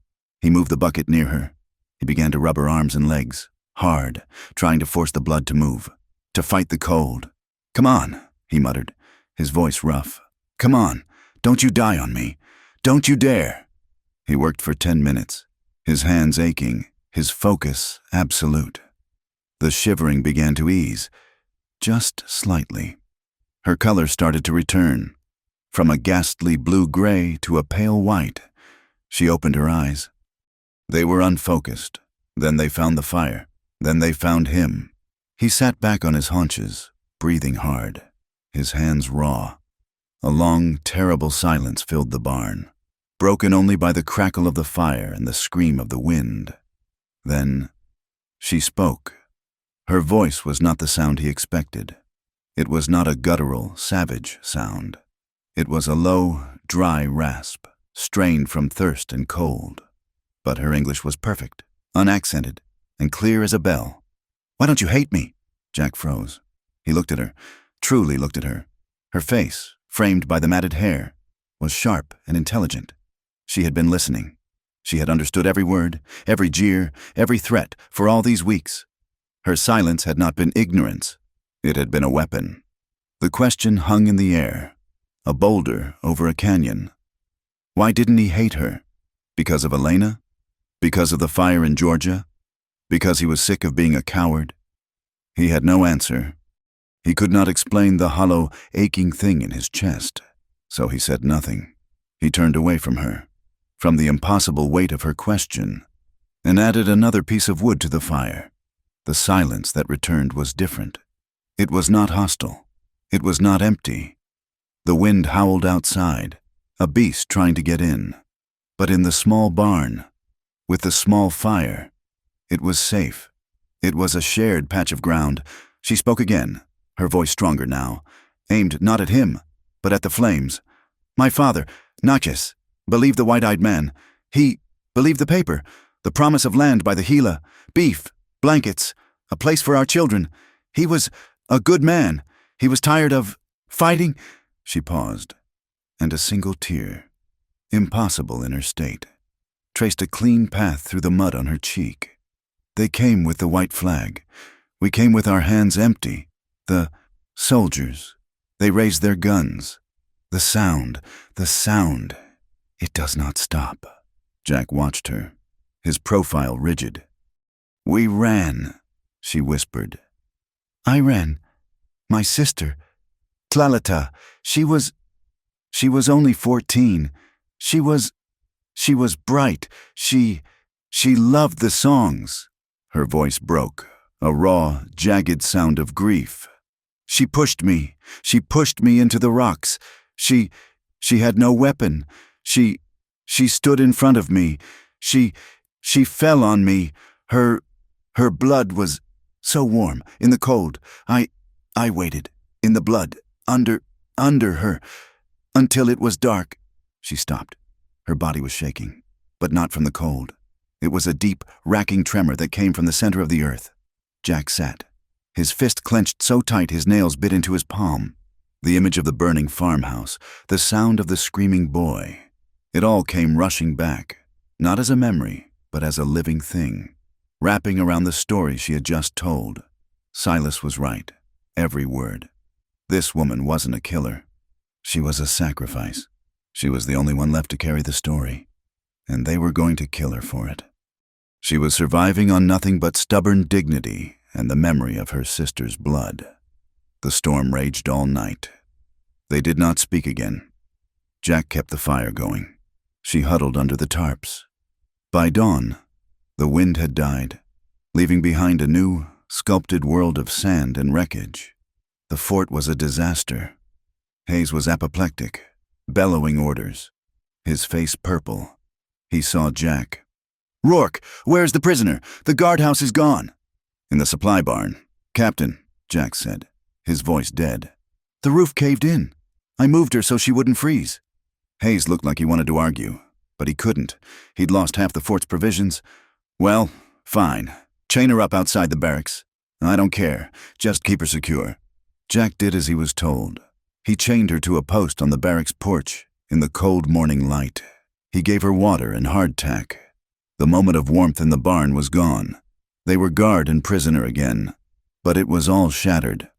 [SPEAKER 1] He moved the bucket near her. He began to rub her arms and legs, hard, trying to force the blood to move, to fight the cold. "Come on," he muttered, his voice rough. "Come on, don't you die on me. Don't you dare." He worked for 10 minutes, his hands aching, his focus absolute. The shivering began to ease, just slightly. Her color started to return, from a ghastly blue-gray to a pale white. She opened her eyes. They were unfocused. Then they found the fire. Then they found him. He sat back on his haunches, breathing hard, his hands raw. A long, terrible silence filled the barn, broken only by the crackle of the fire and the scream of the wind. Then she spoke. Her voice was not the sound he expected. It was not a guttural, savage sound. It was a low, dry rasp, strained from thirst and cold. But her English was perfect, unaccented, and clear as a bell. "Why don't you hate me?" Jack froze. He looked at her, truly looked at her. Her face, framed by the matted hair, was sharp and intelligent. She had been listening. She had understood every word, every jeer, every threat for all these weeks. Her silence had not been ignorance. It had been a weapon. The question hung in the air, a boulder over a canyon. Why didn't he hate her? Because of Elena? Because of the fire in Georgia? Because he was sick of being a coward? He had no answer. He could not explain the hollow, aching thing in his chest, so he said nothing. He turned away from her, from the impossible weight of her question, and added another piece of wood to the fire. The silence that returned was different. It was not hostile. It was not empty. The wind howled outside, a beast trying to get in. But in the small barn, with the small fire, it was safe. It was a shared patch of ground. She spoke again, her voice stronger now, aimed not at him, but at the flames. "My father, Natchez, believed the white-eyed man. He believed the paper, the promise of land by the Gila, beef, blankets, a place for our children. He was a good man. He was tired of fighting." She paused, and a single tear, impossible in her state, traced a clean path through the mud on her cheek. "They came with the white flag. We came with our hands empty. The soldiers, they raised their guns. The sound, it does not stop." Jack watched her, his profile rigid. "We ran," she whispered. "I ran. My sister, Tlalata, she was only 14. She was bright. She loved the songs." Her voice broke, a raw, jagged sound of grief. She pushed me into the rocks. She had no weapon. She stood in front of me. She fell on me. Her blood was so warm, in the cold. I waited, in the blood, under her, until it was dark." She stopped. Her body was shaking, but not from the cold. It was a deep, racking tremor that came from the center of the earth. Jack sat, his fist clenched so tight his nails bit into his palm. The image of the burning farmhouse, the sound of the screaming boy. It all came rushing back, not as a memory, but as a living thing, wrapping around the story she had just told. Silas was right, every word. This woman wasn't a killer. She was a sacrifice. She was the only one left to carry the story, and they were going to kill her for it. She was surviving on nothing but stubborn dignity and the memory of her sister's blood. The storm raged all night. They did not speak again. Jack kept the fire going. She huddled under the tarps. By dawn, the wind had died, leaving behind a new, sculpted world of sand and wreckage. The fort was a disaster. Hayes was apoplectic, bellowing orders, his face purple. He saw Jack. "Rourke, where's the prisoner? The guardhouse is gone." "In the supply barn. "Captain," Jack said, his voice dead. "The roof caved in. I moved her so she wouldn't freeze." Hayes looked like he wanted to argue, but he couldn't. He'd lost half the fort's provisions. "Well, fine. Chain her up outside the barracks. I don't care. Just keep her secure." Jack did as he was told. He chained her to a post on the barracks porch in the cold morning light. He gave her water and hardtack. The moment of warmth in the barn was gone. They were guard and prisoner again, but it was all shattered.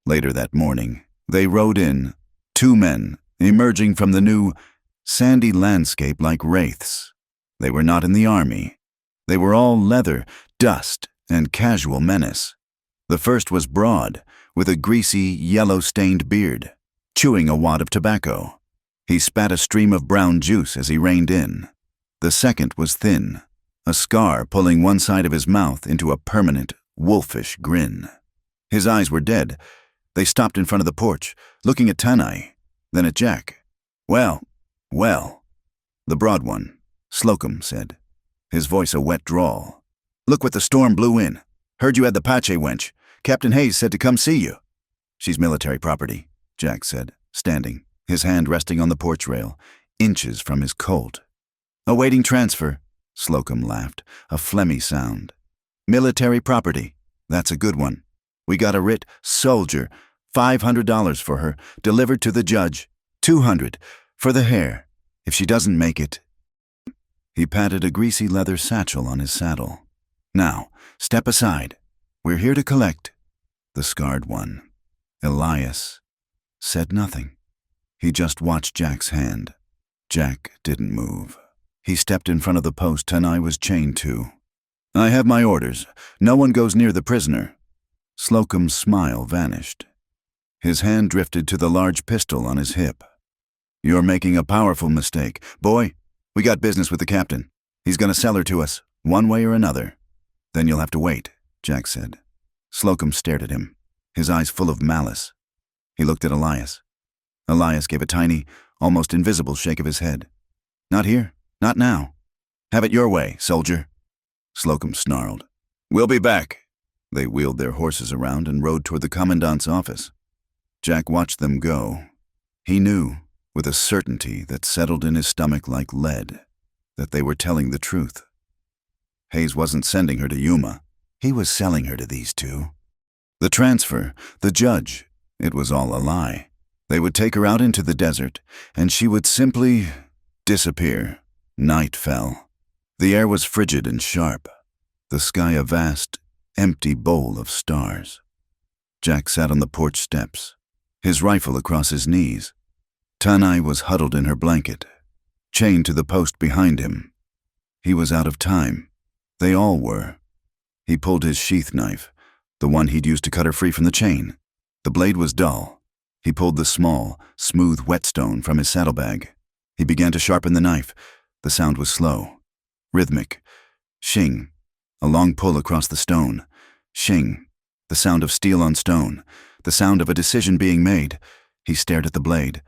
[SPEAKER 1] Later that morning, they rode in, 2 men, emerging from the new, sandy landscape like wraiths. They were not in the army. They were all leather, dust, and casual menace. The first was broad, with a greasy, yellow-stained beard, chewing a wad of tobacco. He spat a stream of brown juice as he reined in. The second was thin, a scar pulling one side of his mouth into a permanent, wolfish grin. His eyes were dead. They stopped in front of the porch, looking at Tanai, then at Jack. Well. The broad one, Slocum said, his voice a wet drawl. "Look what the storm blew in. Heard you had the Apache wench. Captain Hayes said to come see you." "She's military property," Jack said, standing, his hand resting on the porch rail, inches from his Colt. "Awaiting transfer," Slocum laughed, a phlegmy sound. "Military property. That's a good one. We got a writ, soldier, $500 for her, delivered to the judge, $200 for the hair. If she doesn't make it..." He patted a greasy leather satchel on his saddle. "Now, step aside. We're here to collect." The scarred one, Elias, said nothing. He just watched Jack's hand. Jack didn't move. He stepped in front of the post Tanai was chained to. "I have my orders. No one goes near the prisoner." Slocum's smile vanished. His hand drifted to the large pistol on his hip. "You're making a powerful mistake. Boy, we got business with the captain. He's gonna sell her to us, one way or another." "Then you'll have to wait," Jack said. Slocum stared at him, his eyes full of malice. He looked at Elias. Elias gave a tiny, almost invisible shake of his head. "Not here. Not now. Have it your way, soldier." Slocum snarled. "We'll be back." They wheeled their horses around and rode toward the commandant's office. Jack watched them go. He knew, with a certainty that settled in his stomach like lead, that they were telling the truth. Hayes wasn't sending her to Yuma. He was selling her to these two. The transfer, the judge, it was all a lie. They would take her out into the desert, and she would simply disappear. Night fell. The air was frigid and sharp, the sky a vast, empty bowl of stars. Jack sat on the porch steps, his rifle across his knees. Tanai was huddled in her blanket, chained to the post behind him. He was out of time. They all were. He pulled his sheath knife, the one he'd used to cut her free from the chain. The blade was dull. He pulled the small, smooth whetstone from his saddlebag. He began to sharpen the knife. The sound was slow, rhythmic. Shing, a long pull across the stone. Shing, the sound of steel on stone, the sound of a decision being made. He stared at the blade,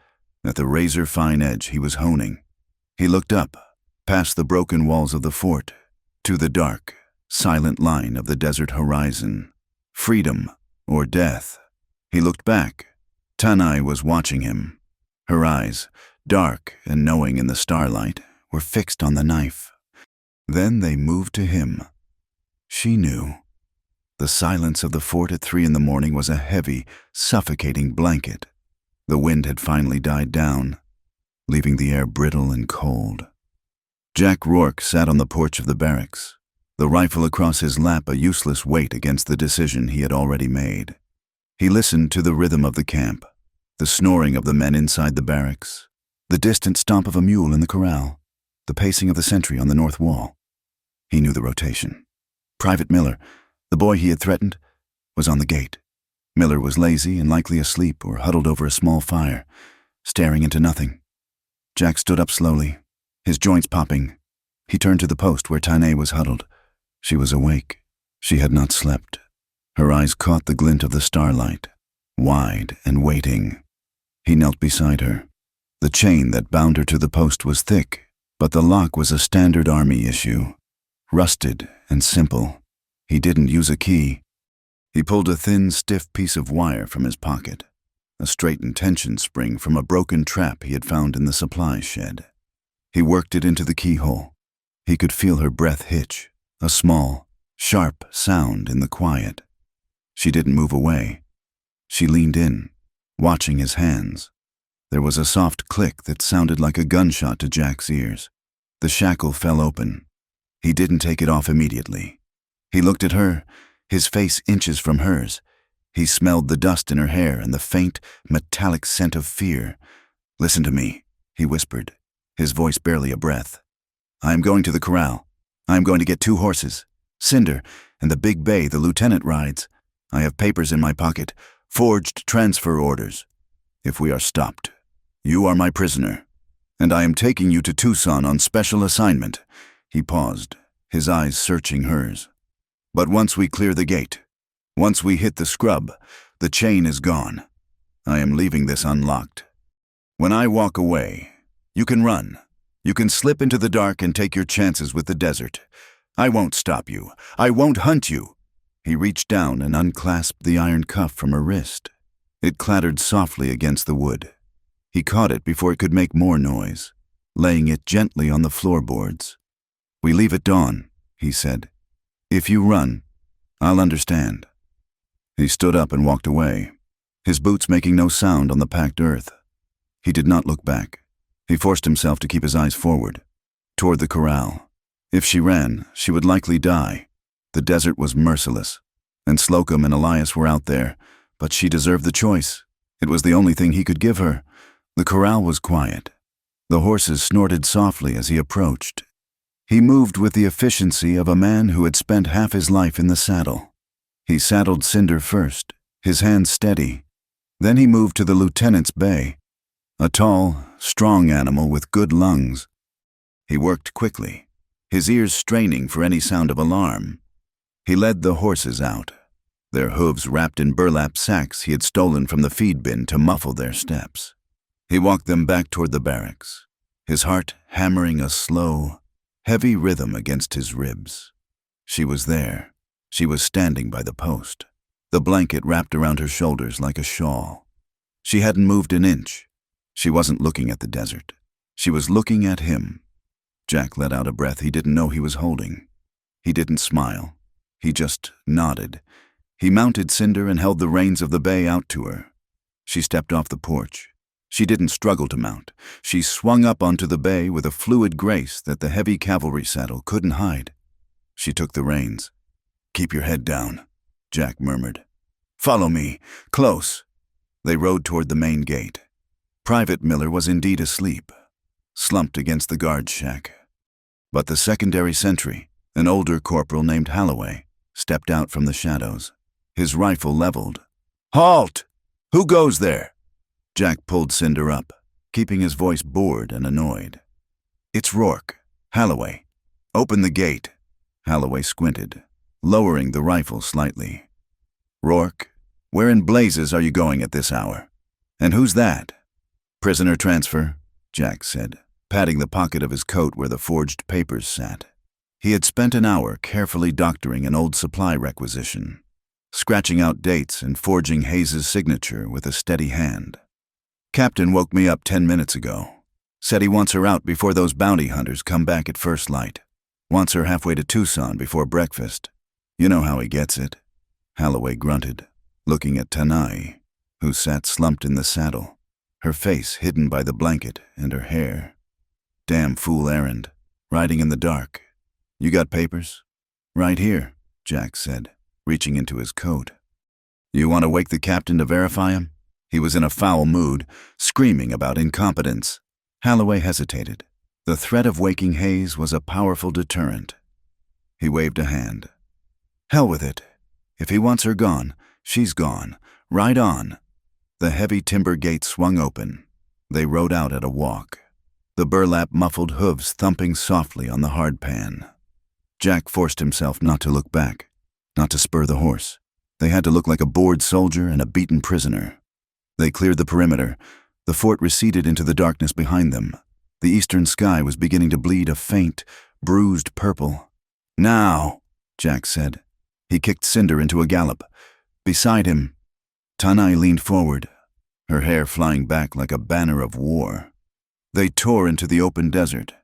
[SPEAKER 1] at the razor-fine edge he was honing. He looked up, past the broken walls of the fort, to the dark, silent line of the desert horizon. Freedom or death. He looked back. Tanai was watching him. Her eyes, dark and knowing in the starlight, were fixed on the knife. Then they moved to him. She knew. The silence of the fort at 3 a.m. was a heavy, suffocating blanket. The wind had finally died down, leaving the air brittle and cold. Jack Rourke sat on the porch of the barracks, the rifle across his lap a useless weight against the decision he had already made. He listened to the rhythm of the camp, the snoring of the men inside the barracks, the distant stomp of a mule in the corral, the pacing of the sentry on the north wall. He knew the rotation. Private Miller, the boy he had threatened, was on the gate. Miller was lazy and likely asleep or huddled over a small fire, staring into nothing. Jack stood up slowly, his joints popping. He turned to the post where Tanai was huddled. She was awake. She had not slept. Her eyes caught the glint of the starlight, wide and waiting. He knelt beside her. The chain that bound her to the post was thick, but the lock was a standard army issue, rusted and simple. He didn't use a key. He pulled a thin, stiff piece of wire from his pocket, a straightened tension spring from a broken trap he had found in the supply shed. He worked it into the keyhole. He could feel her breath hitch, a small, sharp sound in the quiet. She didn't move away. She leaned in, watching his hands. There was a soft click that sounded like a gunshot to Jack's ears. The shackle fell open. He didn't take it off immediately. He looked at her, his face inches from hers. He smelled the dust in her hair and the faint, metallic scent of fear. "Listen to me," he whispered, his voice barely a breath. "I am going to the corral. I am going to get 2 horses, Cinder and the big bay the lieutenant rides. I have papers in my pocket, forged transfer orders. If we are stopped, you are my prisoner, and I am taking you to Tucson on special assignment." He paused, his eyes searching hers. "But once we clear the gate, once we hit the scrub, the chain is gone. I am leaving this unlocked. When I walk away, you can run. You can slip into the dark and take your chances with the desert. I won't stop you. I won't hunt you." He reached down and unclasped the iron cuff from her wrist. It clattered softly against the wood. He caught it before it could make more noise, laying it gently on the floorboards. "We leave at dawn," he said. "If you run, I'll understand." He stood up and walked away, his boots making no sound on the packed earth. He did not look back. He forced himself to keep his eyes forward, toward the corral. If she ran, she would likely die. The desert was merciless, and Slocum and Elias were out there, but she deserved the choice. It was the only thing he could give her. The corral was quiet. The horses snorted softly as he approached. He moved with the efficiency of a man who had spent half his life in the saddle. He saddled Cinder first, his hands steady. Then he moved to the lieutenant's bay, a tall, strong animal with good lungs. He worked quickly, his ears straining for any sound of alarm. He led the horses out, their hooves wrapped in burlap sacks he had stolen from the feed bin to muffle their steps. He walked them back toward the barracks, his heart hammering a slow, heavy rhythm against his ribs. She was there. She was standing by the post, the blanket wrapped around her shoulders like a shawl. She hadn't moved an inch. She wasn't looking at the desert. She was looking at him. Jack let out a breath he didn't know he was holding. He didn't smile. He just nodded. He mounted Cinder and held the reins of the bay out to her. She stepped off the porch. She didn't struggle to mount. She swung up onto the bay with a fluid grace that the heavy cavalry saddle couldn't hide. She took the reins. "Keep your head down," Jack murmured. "Follow me, close." They rode toward the main gate. Private Miller was indeed asleep, slumped against the guard shack. But the secondary sentry, an older corporal named Holloway, stepped out from the shadows, his rifle leveled. "Halt! Who goes there?" Jack pulled Cinder up, keeping his voice bored and annoyed. "It's Rourke. Holloway. Open the gate." Holloway squinted, lowering the rifle slightly. "Rourke, where in blazes are you going at this hour? And who's that?" "Prisoner transfer," Jack said, patting the pocket of his coat where the forged papers sat. He had spent an hour carefully doctoring an old supply requisition, scratching out dates and forging Hayes's signature with a steady hand. "Captain woke me up 10 minutes ago. Said he wants her out before those bounty hunters come back at first light. Wants her halfway to Tucson before breakfast. You know how he gets it." Holloway grunted, looking at Tanai, who sat slumped in the saddle, her face hidden by the blanket and her hair. "Damn fool errand, riding in the dark. You got papers?" "Right here," Jack said, reaching into his coat. "You want to wake the captain to verify him?" He was in a foul mood, screaming about incompetence. Holloway hesitated. The threat of waking Hayes was a powerful deterrent. He waved a hand. "Hell with it. If he wants her gone, she's gone. Ride on." The heavy timber gate swung open. They rode out at a walk, the burlap muffled hooves thumping softly on the hard pan. Jack forced himself not to look back, not to spur the horse. They had to look like a bored soldier and a beaten prisoner. They cleared the perimeter. The fort receded into the darkness behind them. The eastern sky was beginning to bleed a faint, bruised purple. "Now," Jack said. He kicked Cinder into a gallop. Beside him, Tanai leaned forward, her hair flying back like a banner of war. They tore into the open desert,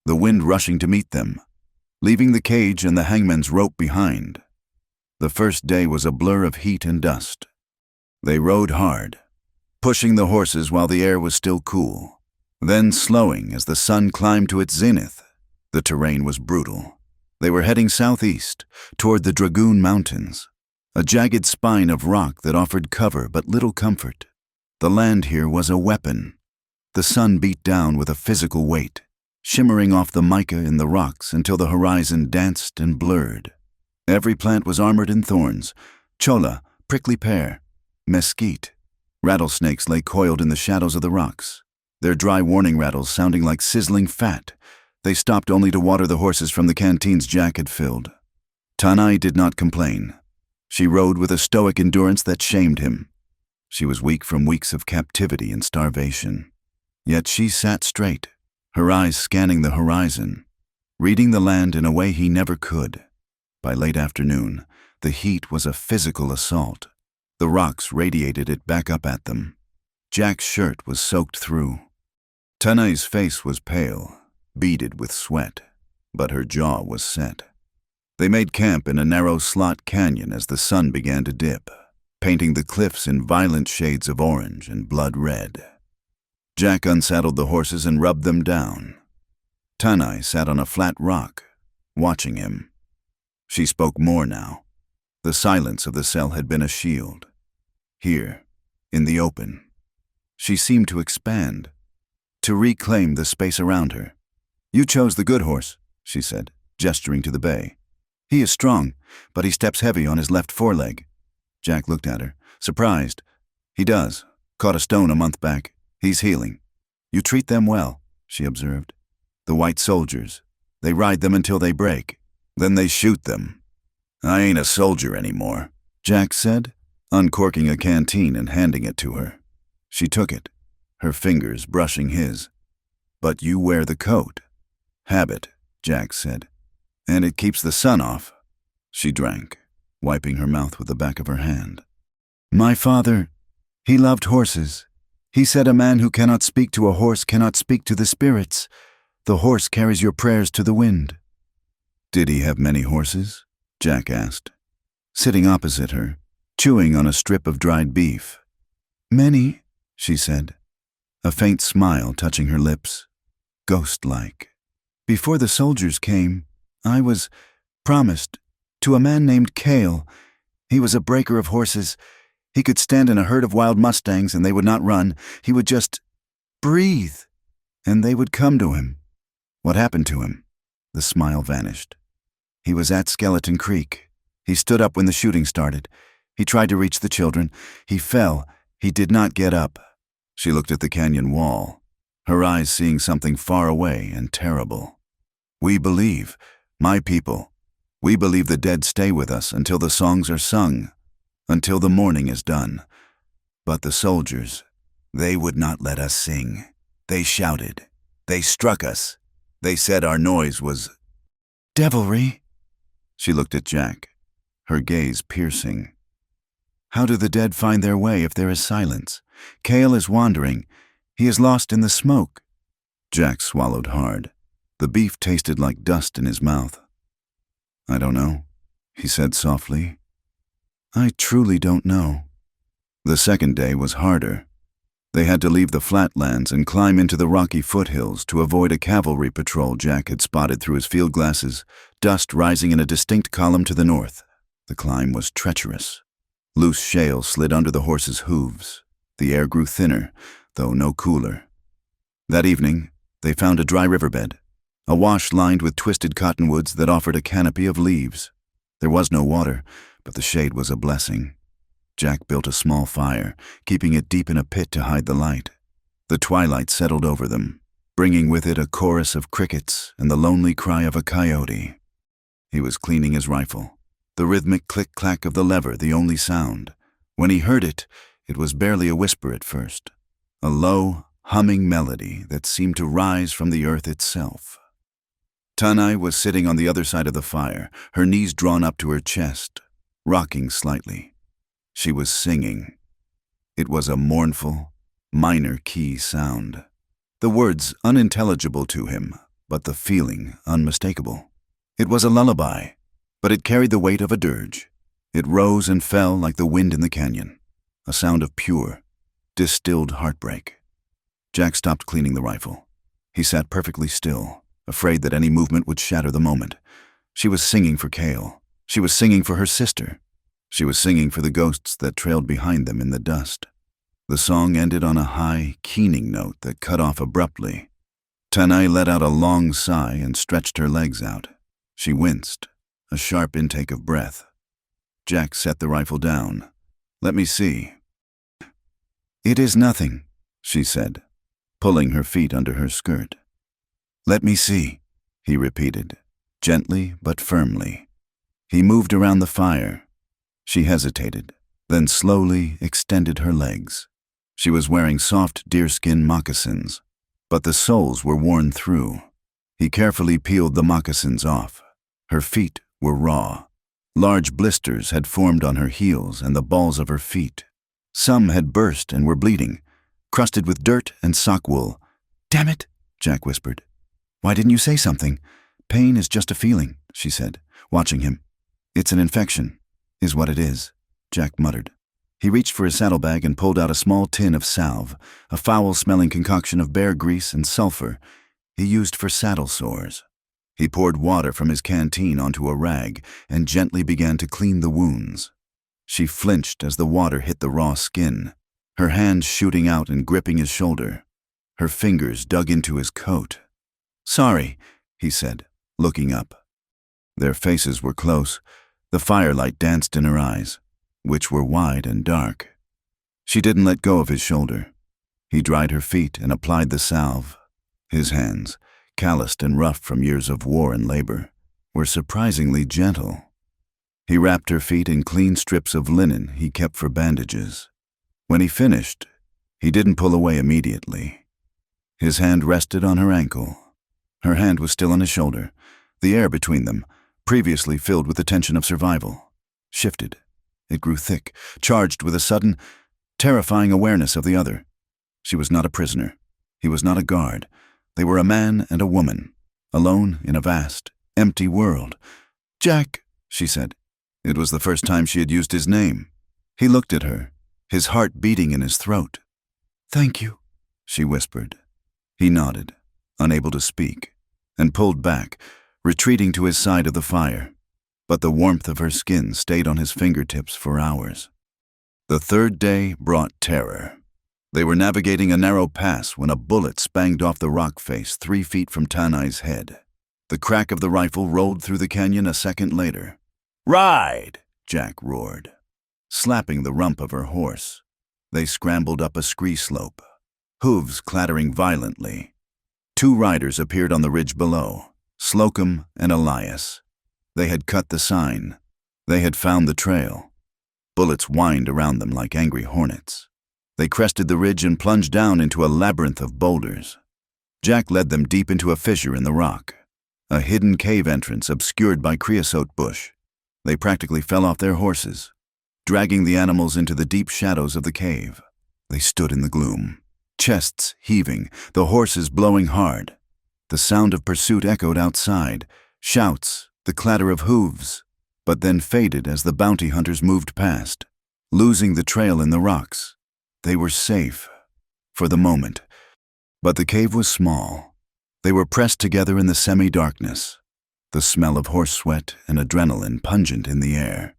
[SPEAKER 1] the wind rushing to meet them, leaving the cage and the hangman's rope behind. The first day was a blur of heat and dust. They rode hard, pushing the horses while the air was still cool, then slowing as the sun climbed to its zenith. The terrain was brutal. They were heading southeast, toward the Dragoon Mountains, a jagged spine of rock that offered cover but little comfort. The land here was a weapon. The sun beat down with a physical weight, shimmering off the mica in the rocks until the horizon danced and blurred. Every plant was armored in thorns: cholla, prickly pear, mesquite. Rattlesnakes lay coiled in the shadows of the rocks, their dry warning rattles sounding like sizzling fat. They stopped only to water the horses from the canteens Jack had filled. Tanai did not complain. She rode with a stoic endurance that shamed him. She was weak from weeks of captivity and starvation. Yet she sat straight, her eyes scanning the horizon, reading the land in a way he never could. By late afternoon, the heat was a physical assault. The rocks radiated it back up at them. Jack's shirt was soaked through. Tanai's face was pale, beaded with sweat, but her jaw was set. They made camp in a narrow slot canyon as the sun began to dip, painting the cliffs in violent shades of orange and blood red. Jack unsaddled the horses and rubbed them down. Tanai sat on a flat rock, watching him. She spoke more now. The silence of the cell had been a shield. Here, in the open, she seemed to expand, to reclaim the space around her. "You chose the good horse," she said, gesturing to the bay. "He is strong, but he steps heavy on his left foreleg." Jack looked at her, surprised. "He does. Caught a stone a month back. He's healing." "You treat them well," she observed. "The white soldiers. They ride them until they break. Then they shoot them." "I ain't a soldier anymore," Jack said, uncorking a canteen and handing it to her. She took it, her fingers brushing his. "But you wear the coat." "Habit," Jack said. "And it keeps the sun off." She drank, wiping her mouth with the back of her hand. "My father, he loved horses. He said a man who cannot speak to a horse cannot speak to the spirits. The horse carries your prayers to the wind." "Did he have many horses?" Jack asked, sitting opposite her, chewing on a strip of dried beef. "Many," she said, a faint smile touching her lips, ghost-like. "Before the soldiers came, I was promised to a man named Kale. He was a breaker of horses. He could stand in a herd of wild mustangs and they would not run. He would just breathe, and they would come to him." "What happened to him?" The smile vanished. "He was at Skeleton Creek. He stood up when the shooting started. He tried to reach the children. He fell. He did not get up." She looked at the canyon wall, her eyes seeing something far away and terrible. "We believe, my people, we believe the dead stay with us until the songs are sung, until the mourning is done. But the soldiers, they would not let us sing. They shouted. They struck us. They said our noise was devilry." She looked at Jack, her gaze piercing. "How do the dead find their way if there is silence? Kale is wandering. He is lost in the smoke." Jack swallowed hard. The beef tasted like dust in his mouth. "I don't know," he said softly. "I truly don't know." The second day was harder. They had to leave the flatlands and climb into the rocky foothills to avoid a cavalry patrol Jack had spotted through his field glasses, dust rising in a distinct column to the north. The climb was treacherous. Loose shale slid under the horses' hooves. The air grew thinner, though no cooler. That evening, they found a dry riverbed, a wash lined with twisted cottonwoods that offered a canopy of leaves. There was no water, but the shade was a blessing. Jack built a small fire, keeping it deep in a pit to hide the light. The twilight settled over them, bringing with it a chorus of crickets and the lonely cry of a coyote. He was cleaning his rifle, the rhythmic click-clack of the lever the only sound. When he heard it, it was barely a whisper at first, a low, humming melody that seemed to rise from the earth itself. Tanai was sitting on the other side of the fire, her knees drawn up to her chest, rocking slightly. She was singing. It was a mournful, minor key sound. The words unintelligible to him, but the feeling unmistakable. It was a lullaby, but it carried the weight of a dirge. It rose and fell like the wind in the canyon, a sound of pure, distilled heartbreak. Jack stopped cleaning the rifle. He sat perfectly still, afraid that any movement would shatter the moment. She was singing for Cale. She was singing for her sister. She was singing for the ghosts that trailed behind them in the dust. The song ended on a high, keening note that cut off abruptly. Tanai let out a long sigh and stretched her legs out. She winced, a sharp intake of breath. Jack set the rifle down. "Let me see." "It is nothing," she said, pulling her feet under her skirt. "Let me see," he repeated, gently but firmly. He moved around the fire. She hesitated, then slowly extended her legs. She was wearing soft deerskin moccasins, but the soles were worn through. He carefully peeled the moccasins off. Her feet were raw. Large blisters had formed on her heels and the balls of her feet. Some had burst and were bleeding, crusted with dirt and sock wool. "Damn it," Jack whispered. "Why didn't you say something?" "Pain is just a feeling," she said, watching him. "It's an infection, is what it is," Jack muttered. He reached for his saddlebag and pulled out a small tin of salve, a foul-smelling concoction of bear grease and sulfur he used for saddle sores. He poured water from his canteen onto a rag and gently began to clean the wounds. She flinched as the water hit the raw skin, her hands shooting out and gripping his shoulder. Her fingers dug into his coat. "Sorry," he said, looking up. Their faces were close. The firelight danced in her eyes, which were wide and dark. She didn't let go of his shoulder. He dried her feet and applied the salve. His hands, calloused and rough from years of war and labor, were surprisingly gentle. He wrapped her feet in clean strips of linen he kept for bandages. When he finished, he didn't pull away immediately. His hand rested on her ankle. Her hand was still on his shoulder. The air between them, previously filled with the tension of survival, shifted. It grew thick, charged with a sudden, terrifying awareness of the other. She was not a prisoner. He was not a guard. They were a man and a woman, alone in a vast, empty world. "Jack," she said. It was the first time she had used his name. He looked at her, his heart beating in his throat. "Thank you," she whispered. He nodded, unable to speak, and pulled back, retreating to his side of the fire. But the warmth of her skin stayed on his fingertips for hours. The third day brought terror. They were navigating a narrow pass when a bullet spanged off the rock face 3 feet from Tanai's head. The crack of the rifle rolled through the canyon a second later. "Ride!" Jack roared, slapping the rump of her horse. They scrambled up a scree slope, hooves clattering violently. 2 riders appeared on the ridge below, Slocum and Elias. They had cut the sign. They had found the trail. Bullets whined around them like angry hornets. They crested the ridge and plunged down into a labyrinth of boulders. Jack led them deep into a fissure in the rock, a hidden cave entrance obscured by creosote bush. They practically fell off their horses, dragging the animals into the deep shadows of the cave. They stood in the gloom, chests heaving, the horses blowing hard. The sound of pursuit echoed outside, shouts, the clatter of hooves, but then faded as the bounty hunters moved past, losing the trail in the rocks. They were safe, for the moment, but the cave was small. They were pressed together in the semi-darkness, the smell of horse sweat and adrenaline pungent in the air.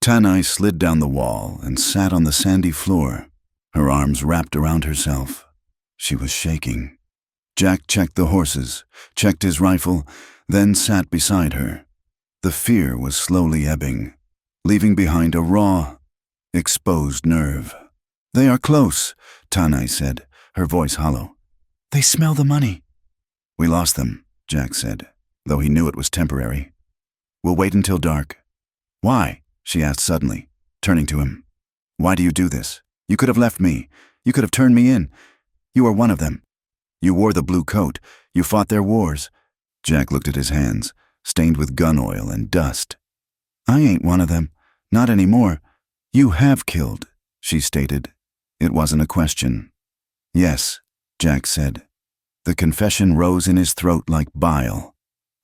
[SPEAKER 1] Tanai slid down the wall and sat on the sandy floor, her arms wrapped around herself. She was shaking. Jack checked the horses, checked his rifle, then sat beside her. The fear was slowly ebbing, leaving behind a raw, exposed nerve. "They are close," Tanai said, her voice hollow. "They smell the money." "We lost them," Jack said, though he knew it was temporary. "We'll wait until dark." "Why?" she asked suddenly, turning to him. "Why do you do this? You could have left me. You could have turned me in. You are one of them. You wore the blue coat. You fought their wars." Jack looked at his hands, stained with gun oil and dust. "I ain't one of them. Not anymore. "You have killed," she stated. It wasn't a question. "Yes," Jack said. The confession rose in his throat like bile.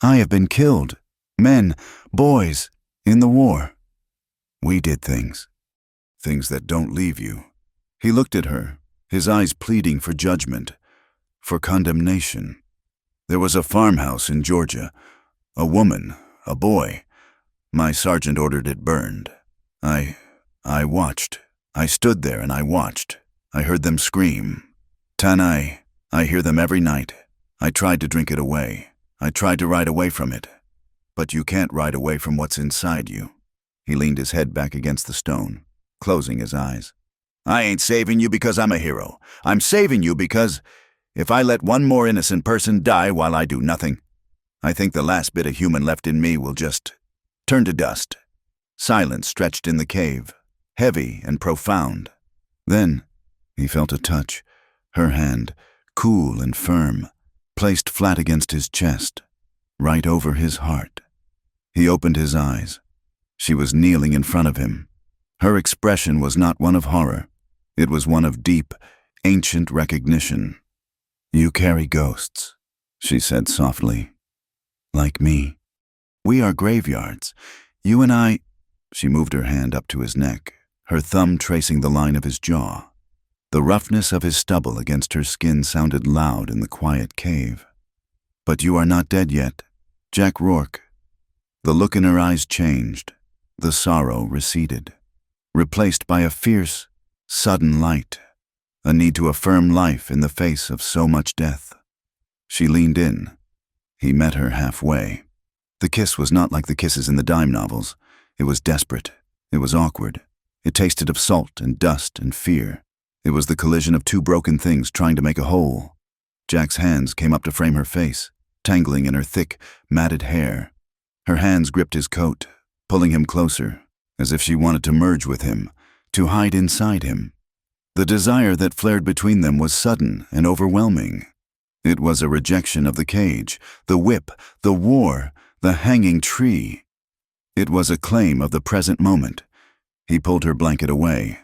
[SPEAKER 1] "I have been killed. Men, boys, in the war. We did things. Things that don't leave you." He looked at her, his eyes pleading for judgment, for condemnation. "There was a farmhouse in Georgia. A woman, a boy. My sergeant ordered it burned. I watched. I stood there and I watched. I heard them scream. Tanai, I hear them every night. I tried to drink it away. I tried to ride away from it. But you can't ride away from what's inside you." He leaned his head back against the stone, closing his eyes. "I ain't saving you because I'm a hero. I'm saving you because if I let one more innocent person die while I do nothing, I think the last bit of human left in me will just turn to dust." Silence stretched in the cave, heavy and profound. Then he felt a touch, her hand, cool and firm, placed flat against his chest, right over his heart. He opened his eyes. She was kneeling in front of him. Her expression was not one of horror. It was one of deep, ancient recognition. "You carry ghosts," she said softly. "Like me. We are graveyards. You and I—" She moved her hand up to his neck, her thumb tracing the line of his jaw. The roughness of his stubble against her skin sounded loud in the quiet cave. "But you are not dead yet, Jack Rourke." The look in her eyes changed. The sorrow receded, replaced by a fierce, sudden light, a need to affirm life in the face of so much death. She leaned in. He met her halfway. The kiss was not like the kisses in the dime novels. It was desperate. It was awkward. It tasted of salt and dust and fear. It was the collision of two broken things trying to make a whole. Jack's hands came up to frame her face, tangling in her thick, matted hair. Her hands gripped his coat, pulling him closer, as if she wanted to merge with him, to hide inside him. The desire that flared between them was sudden and overwhelming. It was a rejection of the cage, the whip, the war, the hanging tree. It was a claim of the present moment. He pulled her blanket away.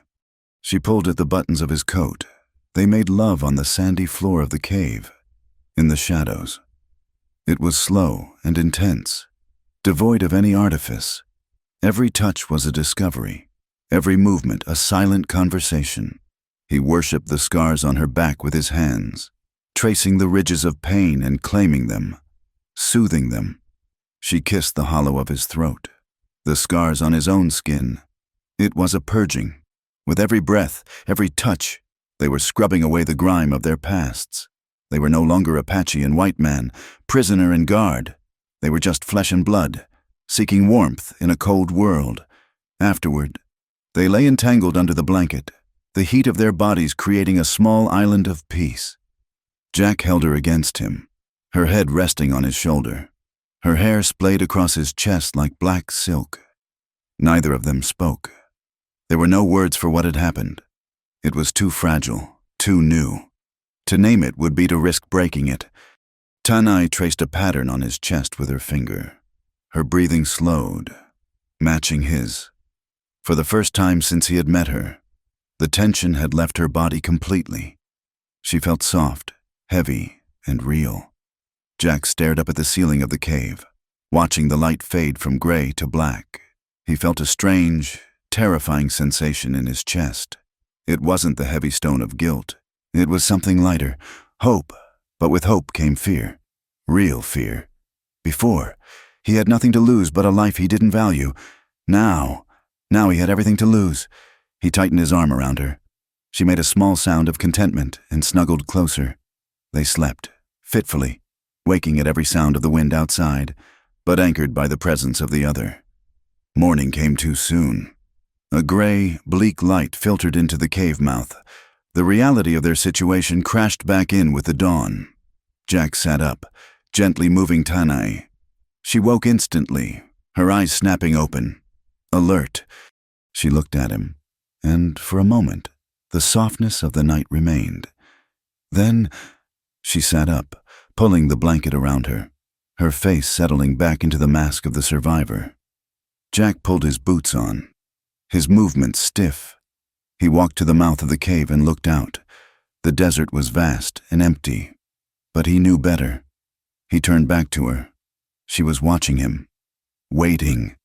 [SPEAKER 1] She pulled at the buttons of his coat. They made love on the sandy floor of the cave, in the shadows. It was slow and intense, devoid of any artifice. Every touch was a discovery, every movement a silent conversation. He worshipped the scars on her back with his hands, tracing the ridges of pain and claiming them, soothing them. She kissed the hollow of his throat, the scars on his own skin. It was a purging. With every breath, every touch, they were scrubbing away the grime of their pasts. They were no longer Apache and white man, prisoner and guard. They were just flesh and blood, seeking warmth in a cold world. Afterward, they lay entangled under the blanket, the heat of their bodies creating a small island of peace. Jack held her against him, her head resting on his shoulder. Her hair splayed across his chest like black silk. Neither of them spoke. There were no words for what had happened. It was too fragile, too new. To name it would be to risk breaking it. Tanai traced a pattern on his chest with her finger. Her breathing slowed, matching his. For the first time since he had met her, the tension had left her body completely. She felt soft, heavy, and real. Jack stared up at the ceiling of the cave, watching the light fade from gray to black. He felt a strange, terrifying sensation in his chest. It wasn't the heavy stone of guilt. It was something lighter, hope, but with hope came fear. Real fear. Before, he had nothing to lose but a life he didn't value. Now he had everything to lose. He tightened his arm around her. She made a small sound of contentment and snuggled closer. They slept, fitfully, waking at every sound of the wind outside, but anchored by the presence of the other. Morning came too soon. A gray, bleak light filtered into the cave mouth. The reality of their situation crashed back in with the dawn. Jack sat up, gently moving Tanai. She woke instantly, her eyes snapping open. Alert. She looked at him, and for a moment, the softness of the night remained. Then, she sat up, pulling the blanket around her, her face settling back into the mask of the survivor. Jack pulled his boots on. his movements stiff. He walked to the mouth of the cave and looked out. The desert was vast and empty, but he knew better. He turned back to her. She was watching him, waiting.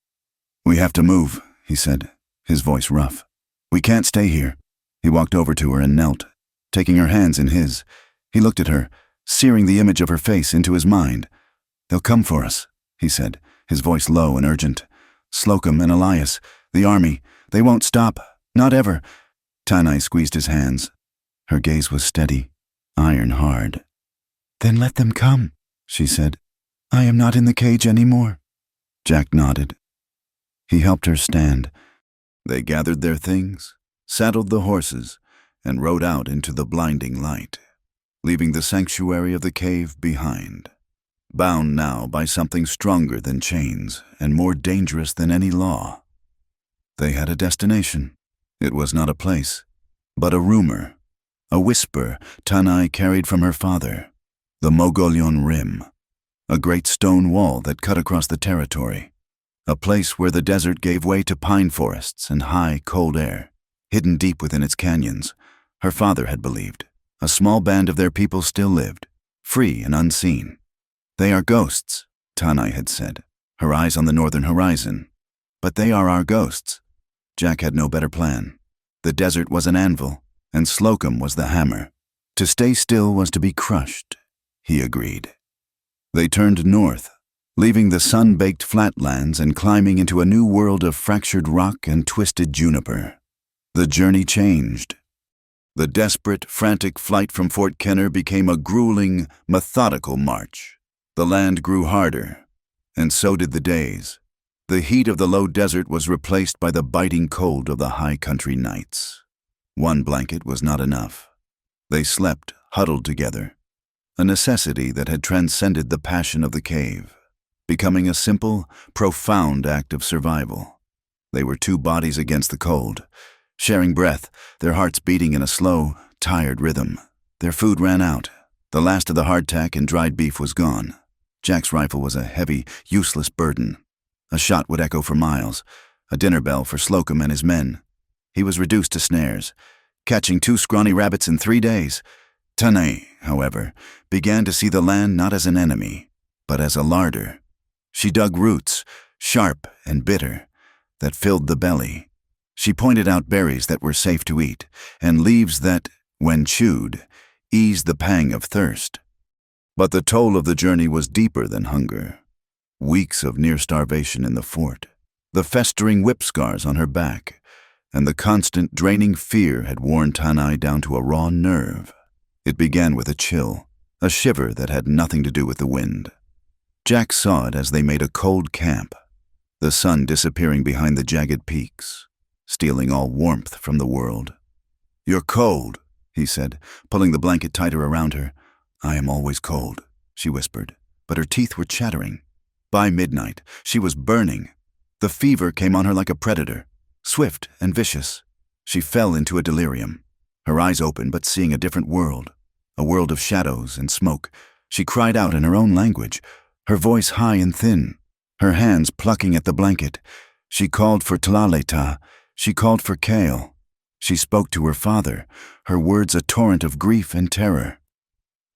[SPEAKER 1] "We have to move," he said, his voice rough. "We can't stay here." He walked over to her and knelt, taking her hands in his. He looked at her, searing the image of her face into his mind. "They'll come for us," he said, his voice low and urgent. "Slocum and Elias, the army, they won't stop, not ever." Tanai squeezed his hands. Her gaze was steady, iron hard. "Then let them come," she said. "I am not in the cage anymore." Jack nodded. He helped her stand. They gathered their things, saddled the horses, and rode out into the blinding light, leaving the sanctuary of the cave behind, bound now by something stronger than chains and more dangerous than any law. They had a destination. It was not a place, but a rumor, a whisper Tanai carried from her father, the Mogollon Rim, a great stone wall that cut across the territory, a place where the desert gave way to pine forests and high, cold air. Hidden deep within its canyons, her father had believed, a small band of their people still lived, free and unseen. "They are ghosts," Tanai had said, her eyes on the northern horizon. "But they are our ghosts." Jack had no better plan. The desert was an anvil, and Slocum was the hammer. To stay still was to be crushed, he agreed. They turned north, leaving the sun-baked flatlands and climbing into a new world of fractured rock and twisted juniper. The journey changed. The desperate, frantic flight from Fort Kenner became a grueling, methodical march. The land grew harder, and so did the days. The heat of the low desert was replaced by the biting cold of the high country nights. One blanket was not enough. They slept, huddled together, a necessity that had transcended the passion of the cave, becoming a simple, profound act of survival. They were two bodies against the cold, sharing breath, their hearts beating in a slow, tired rhythm. Their food ran out. The last of the hardtack and dried beef was gone. Jack's rifle was a heavy, useless burden. A shot would echo for miles, a dinner bell for Slocum and his men. He was reduced to snares, catching 2 scrawny rabbits in 3 days. Tanai, however, began to see the land not as an enemy, but as a larder. She dug roots, sharp and bitter, that filled the belly. She pointed out berries that were safe to eat, and leaves that, when chewed, eased the pang of thirst. But the toll of the journey was deeper than hunger. Weeks of near starvation in the fort, the festering whip scars on her back, and the constant draining fear had worn Tanai down to a raw nerve. It began with a chill, a shiver that had nothing to do with the wind. Jack saw it as they made a cold camp, the sun disappearing behind the jagged peaks, stealing all warmth from the world. "You're cold," he said, pulling the blanket tighter around her. "I am always cold," she whispered, but her teeth were chattering. By midnight, she was burning. The fever came on her like a predator, swift and vicious. She fell into a delirium, her eyes open but seeing a different world, a world of shadows and smoke. She cried out in her own language, her voice high and thin, her hands plucking at the blanket. She called for Tlaleta, she called for Kale. She spoke to her father, her words a torrent of grief and terror.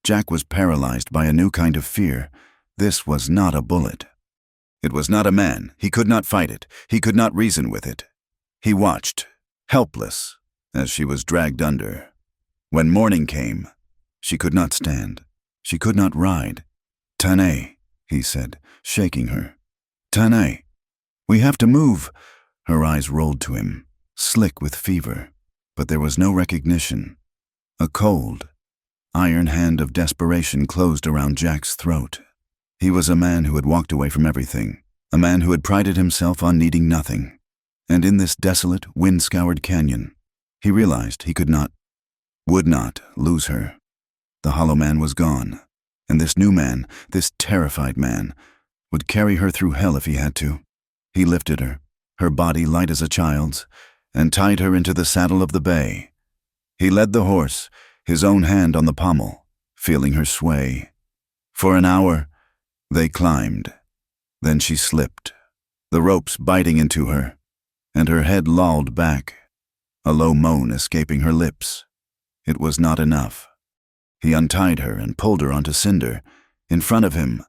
[SPEAKER 1] Jack was paralyzed by a new kind of fear. This was not a bullet. It was not a man. He could not fight it. He could not reason with it. He watched, helpless, as she was dragged under. When morning came, she could not stand. She could not ride. "Tanai," he said, shaking her. "Tanai, we have to move." Her eyes rolled to him, slick with fever, but there was no recognition. A cold, iron hand of desperation closed around Jack's throat. He was a man who had walked away from everything, a man who had prided himself on needing nothing. And in this desolate, wind-scoured canyon, he realized he could not, would not lose her. The hollow man was gone, and this new man, this terrified man, would carry her through hell if he had to. He lifted her body light as a child's, and tied her into the saddle of the bay. He led the horse, his own hand on the pommel, feeling her sway. For an hour, they climbed. Then she slipped, the ropes biting into her. and her head lolled back, a low moan escaping her lips. It was not enough. He untied her and pulled her onto Cinder. In front of him,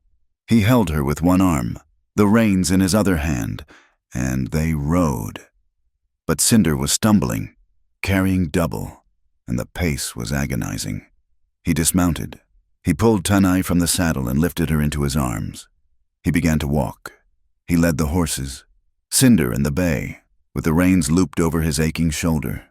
[SPEAKER 1] he held her with one arm, the reins in his other hand, and they rode. But Cinder was stumbling, carrying double, and the pace was agonizing. He dismounted. He pulled Tanai from the saddle and lifted her into his arms. He began to walk. He led the horses, Cinder and the bay, with the reins looped over his aching shoulder.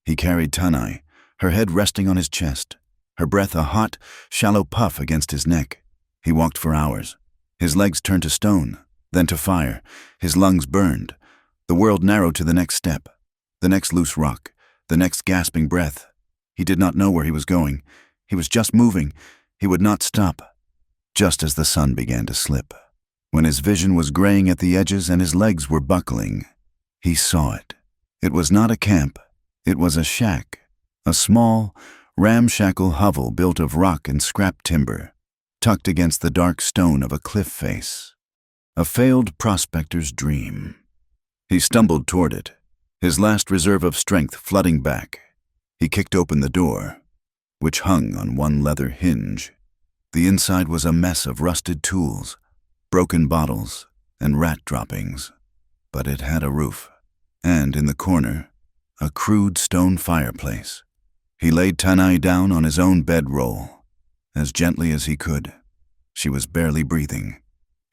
[SPEAKER 1] He carried Tanai, her head resting on his chest, her breath a hot, shallow puff against his neck. He walked for hours. His legs turned to stone, then to fire. His lungs burned. The world narrowed to the next step, the next loose rock, the next gasping breath. He did not know where he was going. He was just moving. He would not stop. Just as the sun began to slip, when his vision was graying at the edges and his legs were buckling, he saw it. It was not a camp. It was a shack, a small, ramshackle hovel built of rock and scrap timber, tucked against the dark stone of a cliff face. A failed prospector's dream. He stumbled toward it, his last reserve of strength flooding back. He kicked open the door, which hung on one leather hinge. The inside was a mess of rusted tools, broken bottles, and rat droppings. But it had a roof, and in the corner, a crude stone fireplace. He laid Tanai down on his own bedroll, as gently as he could. She was barely breathing.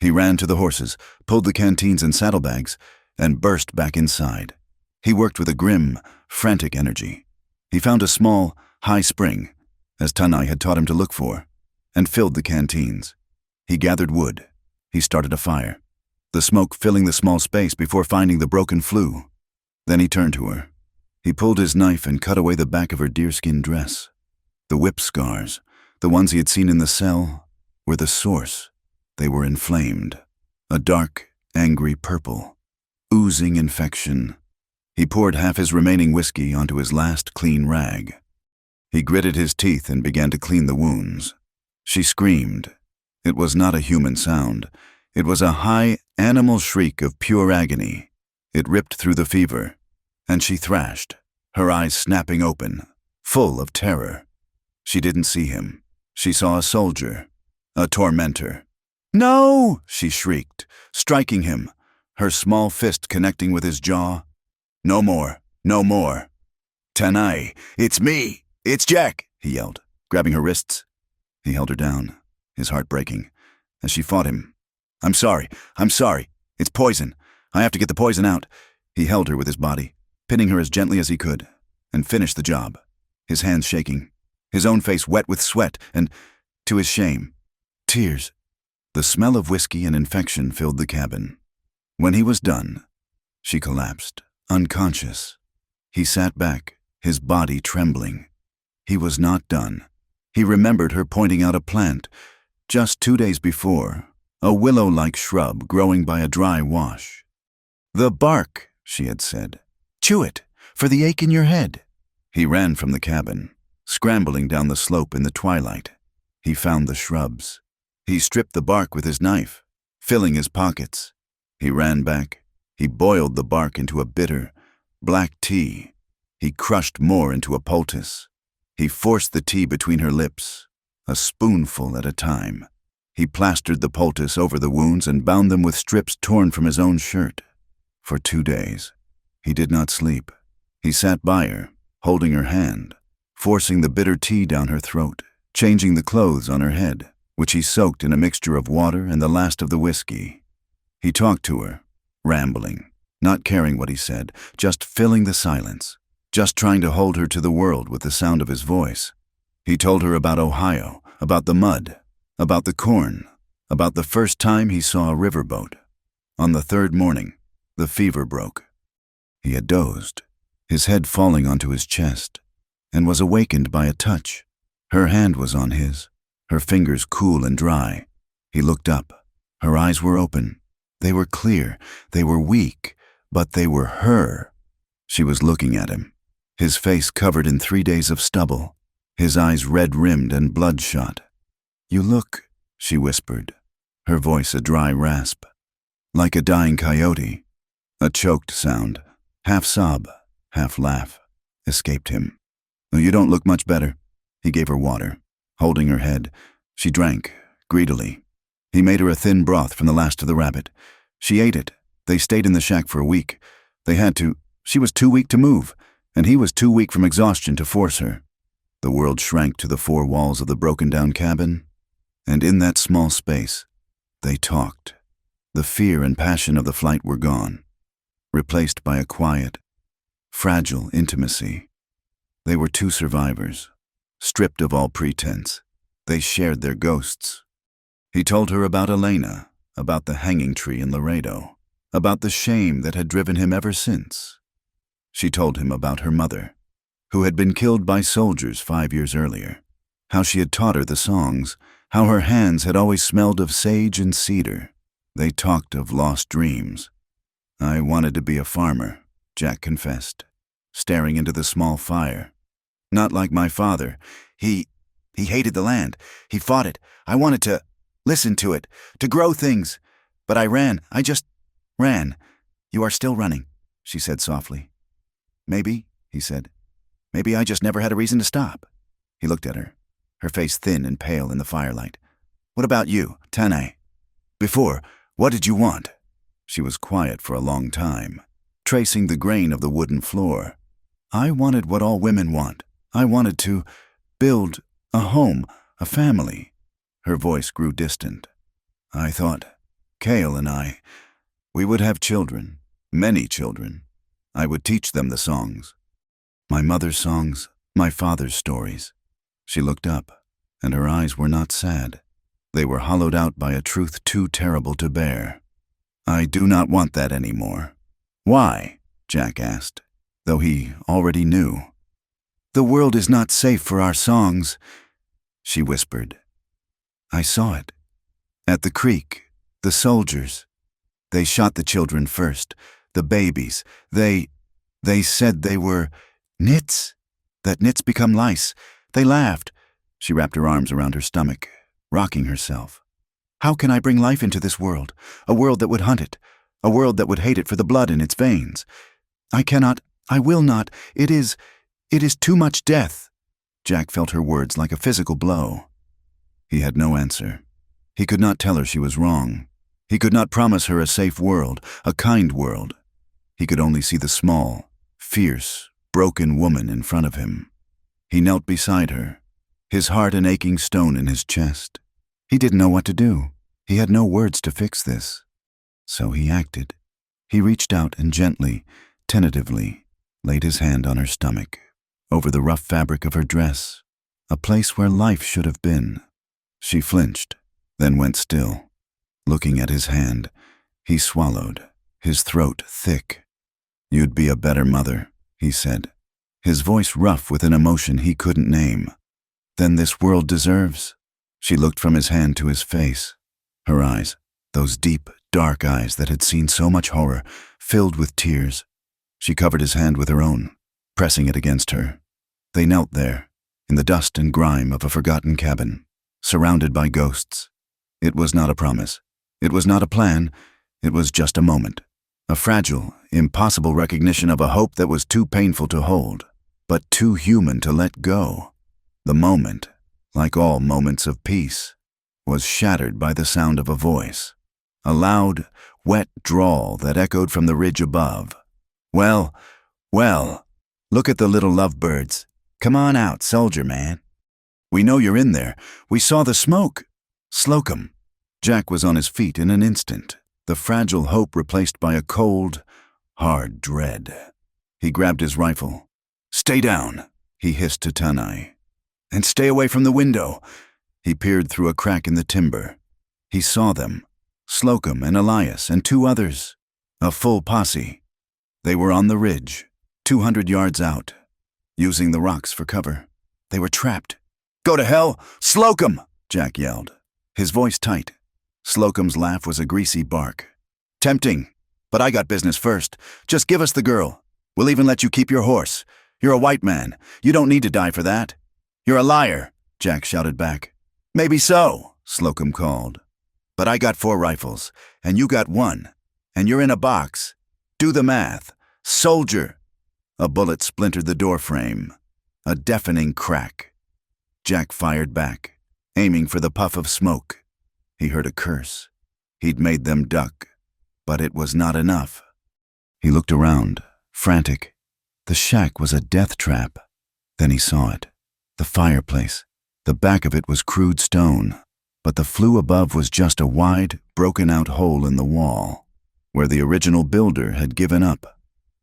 [SPEAKER 1] He ran to the horses, pulled the canteens and saddlebags, and burst back inside. He worked with a grim, frantic energy. He found a small, high spring, as Tanai had taught him to look for, and filled the canteens. He gathered wood. He started a fire, the smoke filling the small space before finding the broken flue. Then he turned to her. He pulled his knife and cut away the back of her deerskin dress. The whip scars, the ones he had seen in the cell, were the source. They were inflamed, a dark, angry purple, oozing infection. He poured half his remaining whiskey onto his last clean rag. He gritted his teeth and began to clean the wounds. She screamed. It was not a human sound. It was a high, animal shriek of pure agony. It ripped through the fever, and she thrashed, her eyes snapping open, full of terror. She didn't see him. She saw a soldier, a tormentor. "No!" she shrieked, striking him, her small fist connecting with his jaw. "No more, no more." "Tanai, it's me! It's Jack!" he yelled, grabbing her wrists. He held her down, his heart breaking, as she fought him. I'm sorry. It's poison. I have to get the poison out." He held her with his body, pinning her as gently as he could, and finished the job, his hands shaking, his own face wet with sweat and, to his shame, tears. The smell of whiskey and infection filled the cabin. When he was done, she collapsed, unconscious. He sat back, his body trembling. He was not done. He remembered her pointing out a plant, just 2 days before, a willow-like shrub growing by a dry wash. "The bark," she had said. "Chew it, for the ache in your head." He ran from the cabin, scrambling down the slope in the twilight. He found the shrubs. He stripped the bark with his knife, filling his pockets. He ran back. He boiled the bark into a bitter, black tea. He crushed more into a poultice. He forced the tea between her lips, a spoonful at a time. He plastered the poultice over the wounds and bound them with strips torn from his own shirt. For 2 days, he did not sleep. He sat by her, holding her hand, forcing the bitter tea down her throat, changing the clothes on her head, which he soaked in a mixture of water and the last of the whiskey. He talked to her, rambling, not caring what he said, just filling the silence, just trying to hold her to the world with the sound of his voice. He told her about Ohio, about the mud, about the corn, about the first time he saw a riverboat. On the 3rd morning, the fever broke. He had dozed, his head falling onto his chest, and was awakened by a touch. Her hand was on his, her fingers cool and dry. He looked up. Her eyes were open. They were clear. They were weak, but they were her. She was looking at him, his face covered in 3 days of stubble, his eyes red-rimmed and bloodshot. "You look," she whispered, her voice a dry rasp, "like a dying coyote." A choked sound, Half sob, half laugh, escaped him. "You don't look much better." He gave her water. Holding her head, she drank, greedily. He made her a thin broth from the last of the rabbit. She ate it. They stayed in the shack for a week. They had to. She was too weak to move, and he was too weak from exhaustion to force her. The world shrank to the four walls of the broken-down cabin, and in that small space, they talked. The fear and passion of the flight were gone, replaced by a quiet, fragile intimacy. They were two survivors, stripped of all pretense. They shared their ghosts. He told her about Elena, about the hanging tree in Laredo, about the shame that had driven him ever since. She told him about her mother, who had been killed by soldiers 5 years earlier, how she had taught her the songs, how her hands had always smelled of sage and cedar. They talked of lost dreams. "I wanted to be a farmer," Jack confessed, staring into the small fire. "Not like my father. He hated the land. He fought it. I wanted to listen to it, to grow things. But I ran. I just ran." "You are still running," she said softly. "Maybe," he said. "Maybe I just never had a reason to stop." He looked at her, her face thin and pale in the firelight. "What about you, Tanae? Before, what did you want?" She was quiet for a long time, tracing the grain of the wooden floor. "I wanted what all women want. I wanted to build a home, a family." Her voice grew distant. "I thought, Cale and I, we would have children, many children. I would teach them the songs. My mother's songs, my father's stories." She looked up, and her eyes were not sad. They were hollowed out by a truth too terrible to bear. "I do not want that anymore." "Why?" Jack asked, though he already knew. "The world is not safe for our songs," she whispered. "I saw it. At the creek, the soldiers. They shot the children first, the babies. They said they were nits, that nits become lice. They laughed." She wrapped her arms around her stomach, rocking herself. "How can I bring life into this world? A world that would hunt it, a world that would hate it for the blood in its veins. I cannot, I will not. It is too much death." Jack felt her words like a physical blow. He had no answer. He could not tell her she was wrong. He could not promise her a safe world, a kind world. He could only see the small, fierce, broken woman in front of him. He knelt beside her, his heart an aching stone in his chest. He didn't know what to do. He had no words to fix this. So he acted. He reached out and gently, tentatively, laid his hand on her stomach, over the rough fabric of her dress, a place where life should have been. She flinched, then went still. Looking at his hand, he swallowed, his throat thick. "You'd be a better mother," he said, his voice rough with an emotion he couldn't name. "Than this world deserves." She looked from his hand to his face. Her eyes, those deep, dark eyes that had seen so much horror, filled with tears. She covered his hand with her own, pressing it against her. They knelt there, in the dust and grime of a forgotten cabin, surrounded by ghosts. It was not a promise. It was not a plan. It was just a moment. A fragile, impossible recognition of a hope that was too painful to hold, but too human to let go. The moment, like all moments of peace, was shattered by the sound of a voice, a loud, wet drawl that echoed from the ridge above. Well, look at the little lovebirds. Come on out, soldier man. We know you're in there. We saw the smoke. Slocum." Jack was on his feet in an instant, the fragile hope replaced by a cold, hard dread. He grabbed his rifle. "Stay down," he hissed to Tanae. "And stay away from the window." He peered through a crack in the timber. He saw them, Slocum and Elias and 2 others, a full posse. They were on the ridge, 200 yards out, using the rocks for cover. They were trapped. "Go to hell, Slocum!" Jack yelled, his voice tight. Slocum's laugh was a greasy bark. "Tempting, but I got business first. Just give us the girl. We'll even let you keep your horse. You're a white man. You don't need to die for that." "You're a liar," Jack shouted back. "Maybe so," Slocum called. "But I got 4 rifles, and you got 1, and you're in a box. Do the math. Soldier! A bullet splintered the door frame. A deafening crack. Jack fired back, aiming for the puff of smoke. He heard a curse. He'd made them duck, but it was not enough. He looked around, frantic. The shack was a death trap. Then he saw it. The fireplace. The back of it was crude stone, but the flue above was just a wide, broken-out hole in the wall, where the original builder had given up.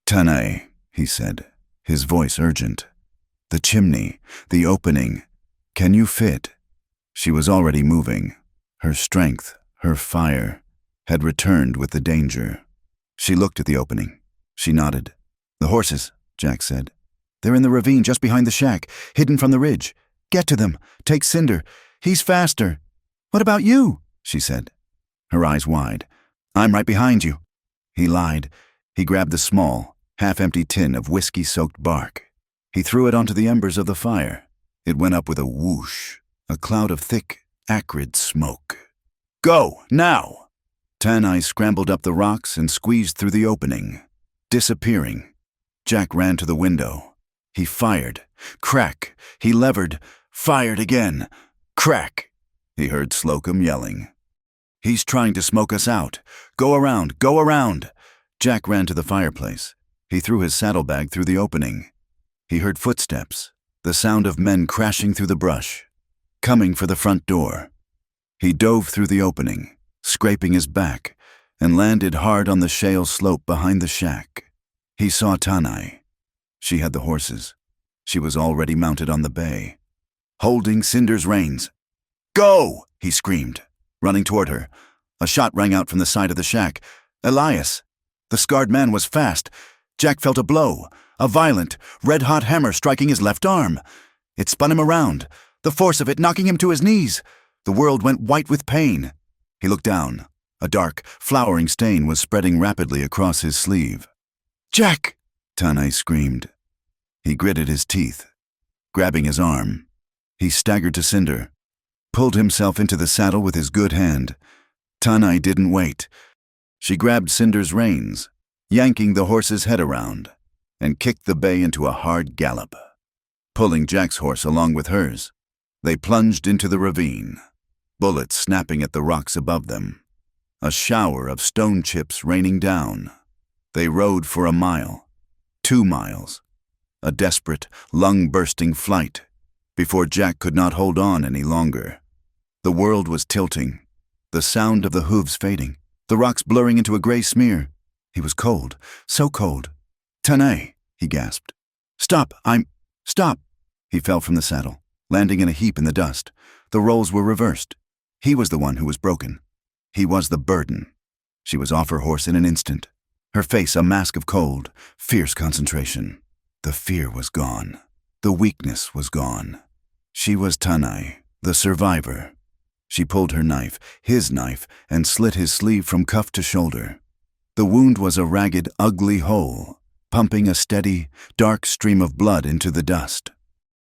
[SPEAKER 1] "Tanae," he said, his voice urgent. "The chimney, the opening. Can you fit?" She was already moving. Her strength, her fire, had returned with the danger. She looked at the opening. She nodded. "The horses," Jack said. "They're in the ravine just behind the shack, hidden from the ridge. Get to them. Take Cinder. He's faster." "What about you?" she said, her eyes wide. "I'm right behind you." He lied. He grabbed the small, half-empty tin of whiskey-soaked bark. He threw it onto the embers of the fire. It went up with a whoosh, a cloud of thick, acrid smoke. "Go, now!" Tanae scrambled up the rocks and squeezed through the opening, disappearing. Jack ran to the window. He fired. Crack. He levered. Fired again. Crack. He heard Slocum yelling. "He's trying to smoke us out. Go around. Go around." Jack ran to the fireplace. He threw his saddlebag through the opening. He heard footsteps, the sound of men crashing through the brush, coming for the front door. He dove through the opening, scraping his back, and landed hard on the shale slope behind the shack. He saw Tanae. She had the horses. She was already mounted on the bay, holding Cinder's reins. "Go!" he screamed, running toward her. A shot rang out from the side of the shack. Elias! The scarred man was fast. Jack felt a blow, a violent, red-hot hammer striking his left arm. It spun him around, the force of it knocking him to his knees. The world went white with pain. He looked down. A dark, flowering stain was spreading rapidly across his sleeve. "Jack!" Tanae screamed. He gritted his teeth, grabbing his arm. He staggered to Cinder, pulled himself into the saddle with his good hand. Tanae didn't wait. She grabbed Cinder's reins, yanking the horse's head around, and kicked the bay into a hard gallop. Pulling Jack's horse along with hers, they plunged into the ravine, bullets snapping at the rocks above them, a shower of stone chips raining down. They rode for a mile, 2 miles, a desperate, lung-bursting flight, before Jack could not hold on any longer. The world was tilting, the sound of the hooves fading, the rocks blurring into a gray smear. He was cold, so cold. "Tanae," he gasped. "Stop, Stop!" He fell from the saddle, landing in a heap in the dust. The roles were reversed. He was the one who was broken. He was the burden. She was off her horse in an instant, her face a mask of cold, fierce concentration. The fear was gone. The weakness was gone. She was Tanae, the survivor. She pulled her knife, his knife, and slit his sleeve from cuff to shoulder. The wound was a ragged, ugly hole, pumping a steady, dark stream of blood into the dust.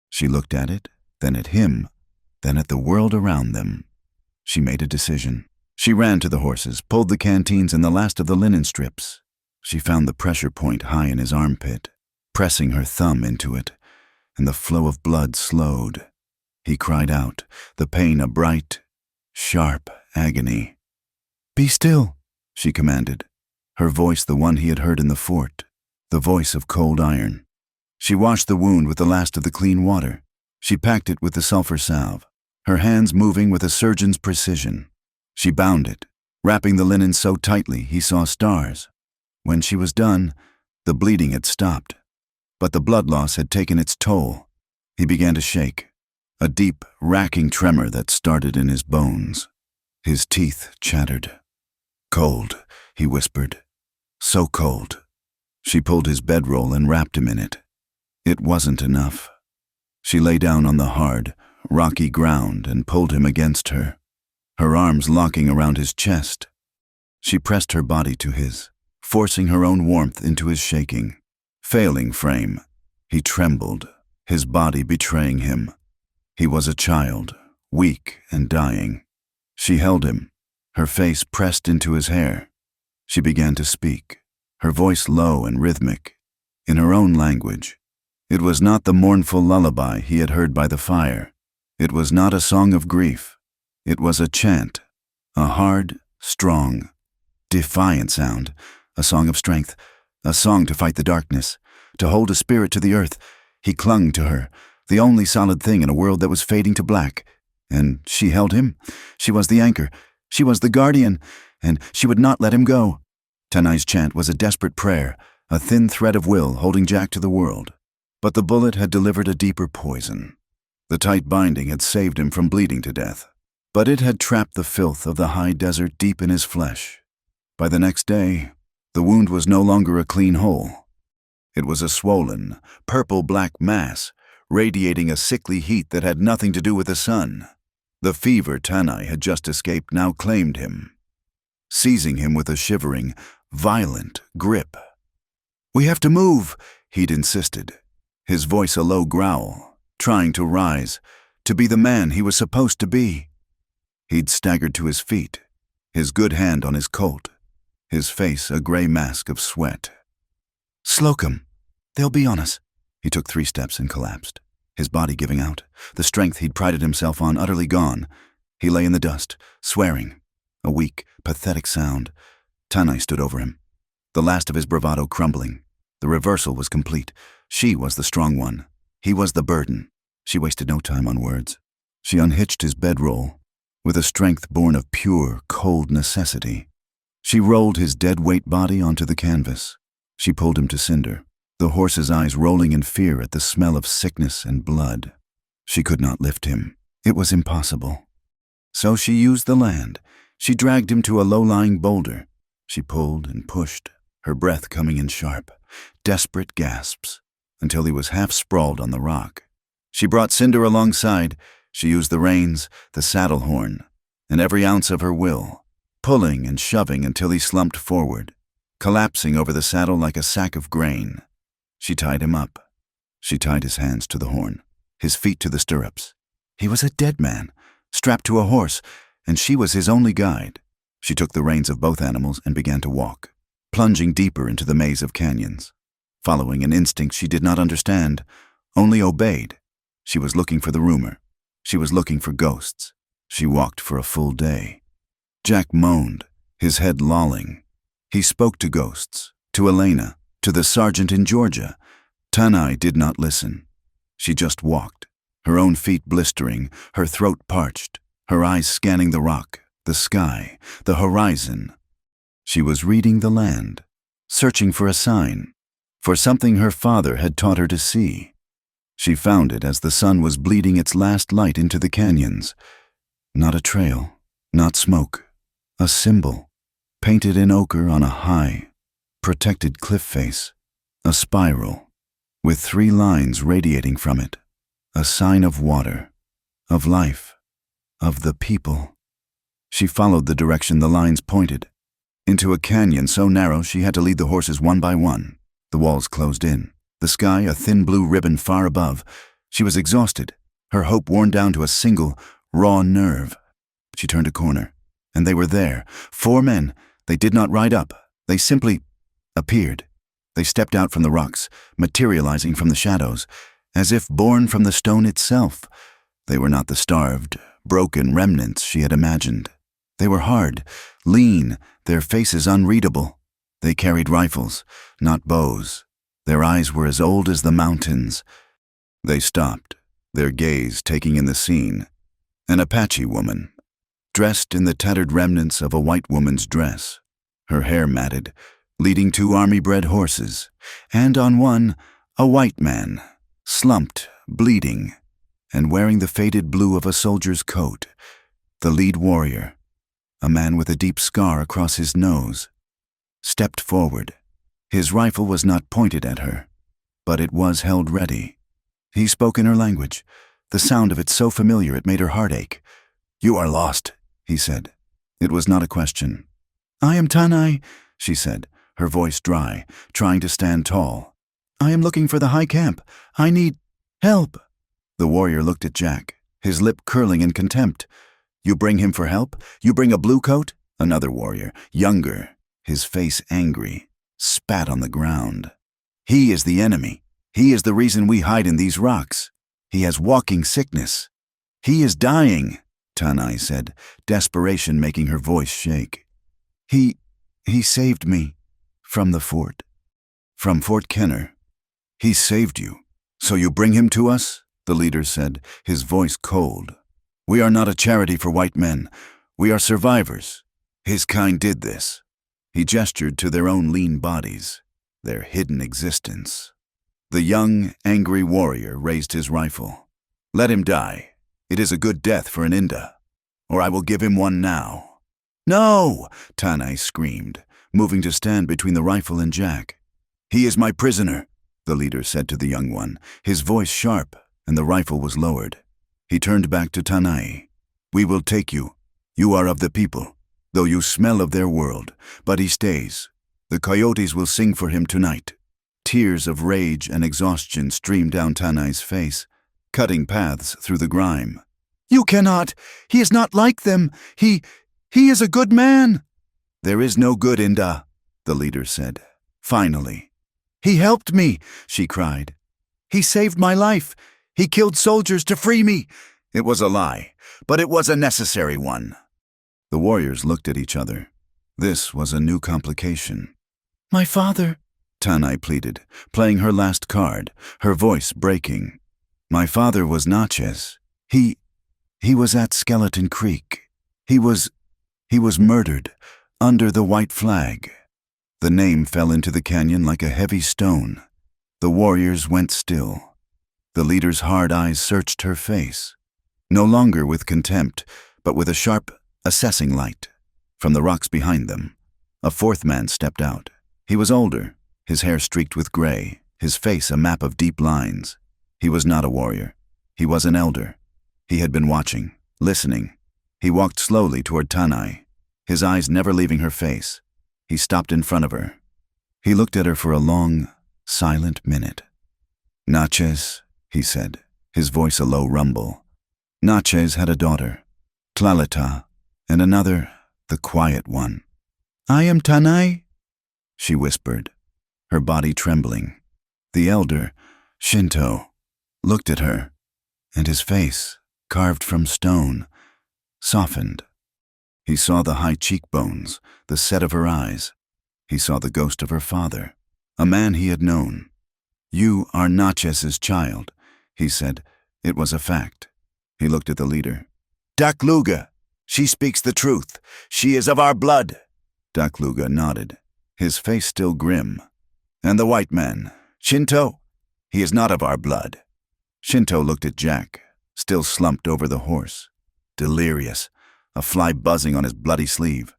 [SPEAKER 1] She looked at it, then at him, then at the world around them. She made a decision. She ran to the horses, pulled the canteens and the last of the linen strips. She found the pressure point high in his armpit, pressing her thumb into it, and the flow of blood slowed. He cried out, the pain a bright, sharp agony. "Be still," she commanded, her voice the one he had heard in the fort, the voice of cold iron. She washed the wound with the last of the clean water. She packed it with the sulfur salve, her hands moving with a surgeon's precision. She bound it, wrapping the linen so tightly he saw stars. When she was done, the bleeding had stopped, but the blood loss had taken its toll. He began to shake, a deep, racking tremor that started in his bones. His teeth chattered. "Cold," he whispered. "So cold." She pulled his bedroll and wrapped him in it. It wasn't enough. She lay down on the hard, rocky ground and pulled him against her, her arms locking around his chest. She pressed her body to his, forcing her own warmth into his shaking, failing frame. He trembled, his body betraying him. He was a child, weak and dying. She held him, her face pressed into his hair. She began to speak, her voice low and rhythmic, in her own language. It was not the mournful lullaby he had heard by the fire. It was not a song of grief. It was a chant, a hard, strong, defiant sound, a song of strength, a song to fight the darkness, to hold a spirit to the earth. He clung to her, the only solid thing in a world that was fading to black. And she held him. She was the anchor. She was the guardian, and she would not let him go. Tanai's chant was a desperate prayer, a thin thread of will holding Jack to the world. But the bullet had delivered a deeper poison. The tight binding had saved him from bleeding to death, but it had trapped the filth of the high desert deep in his flesh. By the next day, the wound was no longer a clean hole. It was a swollen, purple-black mass, radiating a sickly heat that had nothing to do with the sun. The fever Tanai had just escaped now claimed him, seizing him with a shivering, violent grip. "We have to move," he'd insisted, his voice a low growl, trying to rise, to be the man he was supposed to be. He'd staggered to his feet, his good hand on his colt, his face a gray mask of sweat. "Slocum, they'll be on us." He took 3 steps and collapsed, his body giving out, the strength he'd prided himself on utterly gone. He lay in the dust, swearing, a weak, pathetic sound. Tanai stood over him, the last of his bravado crumbling. The reversal was complete. She was the strong one. He was the burden. She wasted no time on words. She unhitched his bedroll, with a strength born of pure, cold necessity. She rolled his dead-weight body onto the canvas. She pulled him to cinder, the horse's eyes rolling in fear at the smell of sickness and blood. She could not lift him. It was impossible. So she used the land. She dragged him to a low-lying boulder. She pulled and pushed, her breath coming in sharp, desperate gasps, until he was half sprawled on the rock. She brought Cinder alongside. She used the reins, the saddle horn, and every ounce of her will, pulling and shoving until he slumped forward, collapsing over the saddle like a sack of grain. She tied him up. She tied his hands to the horn, his feet to the stirrups. He was a dead man, strapped to a horse, and she was his only guide. She took the reins of both animals and began to walk, plunging deeper into the maze of canyons, following an instinct she did not understand, only obeyed. She was looking for the rumor. She was looking for ghosts. She walked for a full day. Jack moaned, his head lolling. He spoke to ghosts, to Elena, to the sergeant in Georgia. Tanai did not listen. She just walked, her own feet blistering, her throat parched, her eyes scanning the rock, the sky, the horizon. She was reading the land, searching for a sign, for something her father had taught her to see. She found it as the sun was bleeding its last light into the canyons. Not a trail, not smoke, a symbol, painted in ochre on a high, protected cliff face, a spiral, with 3 lines radiating from it, a sign of water, of life, of the people. She followed the direction the lines pointed, into a canyon so narrow she had to lead the horses one by one. The walls closed in, the sky a thin blue ribbon far above. She was exhausted, her hope worn down to a single, raw nerve. She turned a corner, and they were there, 4 men. They did not ride up. They simply appeared. They stepped out from the rocks, materializing from the shadows, as if born from the stone itself. They were not the starved, broken remnants she had imagined. They were hard, lean, their faces unreadable. They carried rifles, not bows. Their eyes were as old as the mountains. They stopped, their gaze taking in the scene. An Apache woman, dressed in the tattered remnants of a white woman's dress, her hair matted, leading 2 army-bred horses, and on one, a white man, slumped, bleeding, and wearing the faded blue of a soldier's coat. The lead warrior, a man with a deep scar across his nose, stepped forward. His rifle was not pointed at her, but it was held ready. He spoke in her language, the sound of it so familiar it made her heart ache. "You are lost," he said. It was not a question. "I am Tanai," she said, her voice dry, trying to stand tall. "I am looking for the high camp. I need help." The warrior looked at Jack, his lip curling in contempt. "You bring him for help? You bring a blue coat?" Another warrior, younger, his face angry. spat on the ground. "He is the enemy. He is the reason we hide in these rocks. He has walking sickness. He is dying," Tanai said, desperation making her voice shake. He saved me from the fort. From Fort Kenner. "He saved you. So you bring him to us?" the leader said, his voice cold. "We are not a charity for white men. We are survivors. His kind did this." He gestured to their own lean bodies, their hidden existence. The young, angry warrior raised his rifle. "Let him die. It is a good death for an Inda. Or I will give him one now." "No!" Tanai screamed, moving to stand between the rifle and Jack. "He is my prisoner," the leader said to the young one, his voice sharp, and the rifle was lowered. He turned back to Tanai. "We will take you. You are of the people, though you smell of their world, but he stays. The coyotes will sing for him tonight." Tears of rage and exhaustion streamed down Tanai's face, cutting paths through the grime. "You cannot! He is not like them! He is a good man!" "There is no good, Inda," the leader said. "Finally." "He helped me," she cried. "He saved my life. He killed soldiers to free me." "It was a lie, but it was a necessary one." The warriors looked at each other. This was a new complication. "My father," Tanai pleaded, playing her last card, her voice breaking. "My father was Natchez. He was at Skeleton Creek. He was murdered under the white flag." The name fell into the canyon like a heavy stone. The warriors went still. The leader's hard eyes searched her face, no longer with contempt, but with a sharp, assessing light. From the rocks behind them, a fourth man stepped out. He was older, his hair streaked with gray, his face a map of deep lines. He was not a warrior. He was an elder. He had been watching, listening. He walked slowly toward Tanai, his eyes never leaving her face. He stopped in front of her. He looked at her for a long, silent minute. "Natchez," he said, his voice a low rumble. "Natchez had a daughter, Tlalita, and another, the quiet one." "I am Tanai," she whispered, her body trembling. The elder, Shinto, looked at her, and his face, carved from stone, softened. He saw the high cheekbones, the set of her eyes. He saw the ghost of her father, a man he had known. "You are Natchez's child," he said. It was a fact. He looked at the leader. "Dakluga, she speaks the truth. She is of our blood." Dakluga nodded, his face still grim. "And the white man, Shinto? He is not of our blood." Shinto looked at Jack, still slumped over the horse, delirious, a fly buzzing on his bloody sleeve.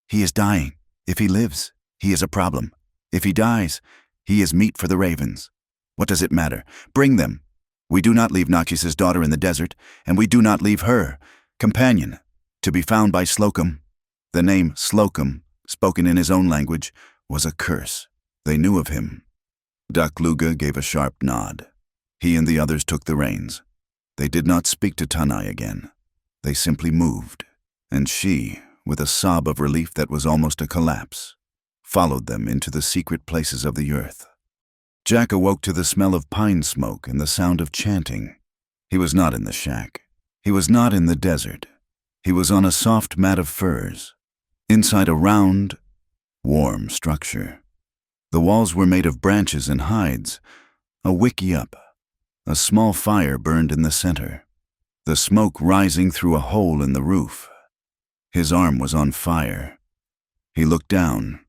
[SPEAKER 1] "He is dying. If he lives, he is a problem. If he dies, he is meat for the ravens. What does it matter? Bring them. We do not leave Natchez's daughter in the desert, and we do not leave her, companion, to be found by Slocum." The name Slocum, spoken in his own language, was a curse. They knew of him. Dakluga gave a sharp nod. He and the others took the reins. They did not speak to Tanai again. They simply moved, and she, with a sob of relief that was almost a collapse, followed them into the secret places of the earth. Jack awoke to the smell of pine smoke and the sound of chanting. He was not in the shack. He was not in the desert. He was on a soft mat of furs, inside a round, warm structure. The walls were made of branches and hides, a wickie up. A small fire burned in the center, the smoke rising through a hole in the roof. His arm was on fire. He looked down.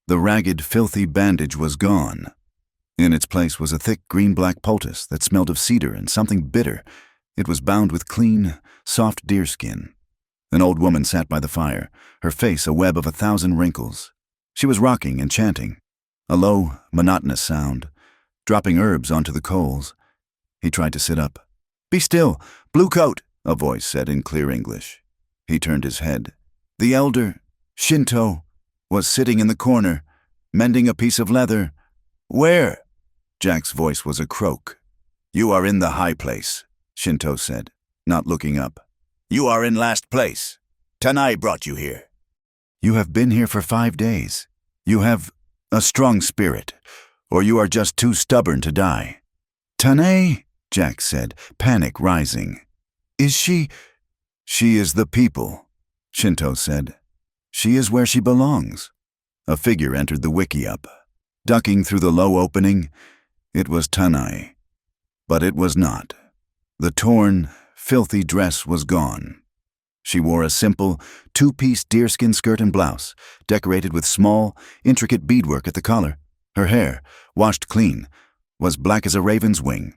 [SPEAKER 1] The ragged, filthy bandage was gone. In its place was a thick green-black poultice that smelled of cedar and something bitter. It was bound with clean, soft deerskin. An old woman sat by the fire, her face a web of 1,000 wrinkles. She was rocking and chanting, a low, monotonous sound, dropping herbs onto the coals. He tried to sit up. "Be still, blue coat," a voice said in clear English. He turned his head. The elder, Shinto, was sitting in the corner, mending a piece of leather. "Where?" Jack's voice was a croak. "You are in the high place," Shinto said, not looking up. "You are in last place. Tanai brought you here." "You have been here for 5 days. You have a strong spirit, or you are just too stubborn to die." "Tanae," Jack said, panic rising. "Is she—" "She is the people," Shinto said. "She is where she belongs." A figure entered the wickiup. Ducking through the low opening, it was Tanae. But it was not. The torn, filthy dress was gone. She wore a simple, two-piece deerskin skirt and blouse, decorated with small, intricate beadwork at the collar. Her hair, washed clean, was black as a raven's wing,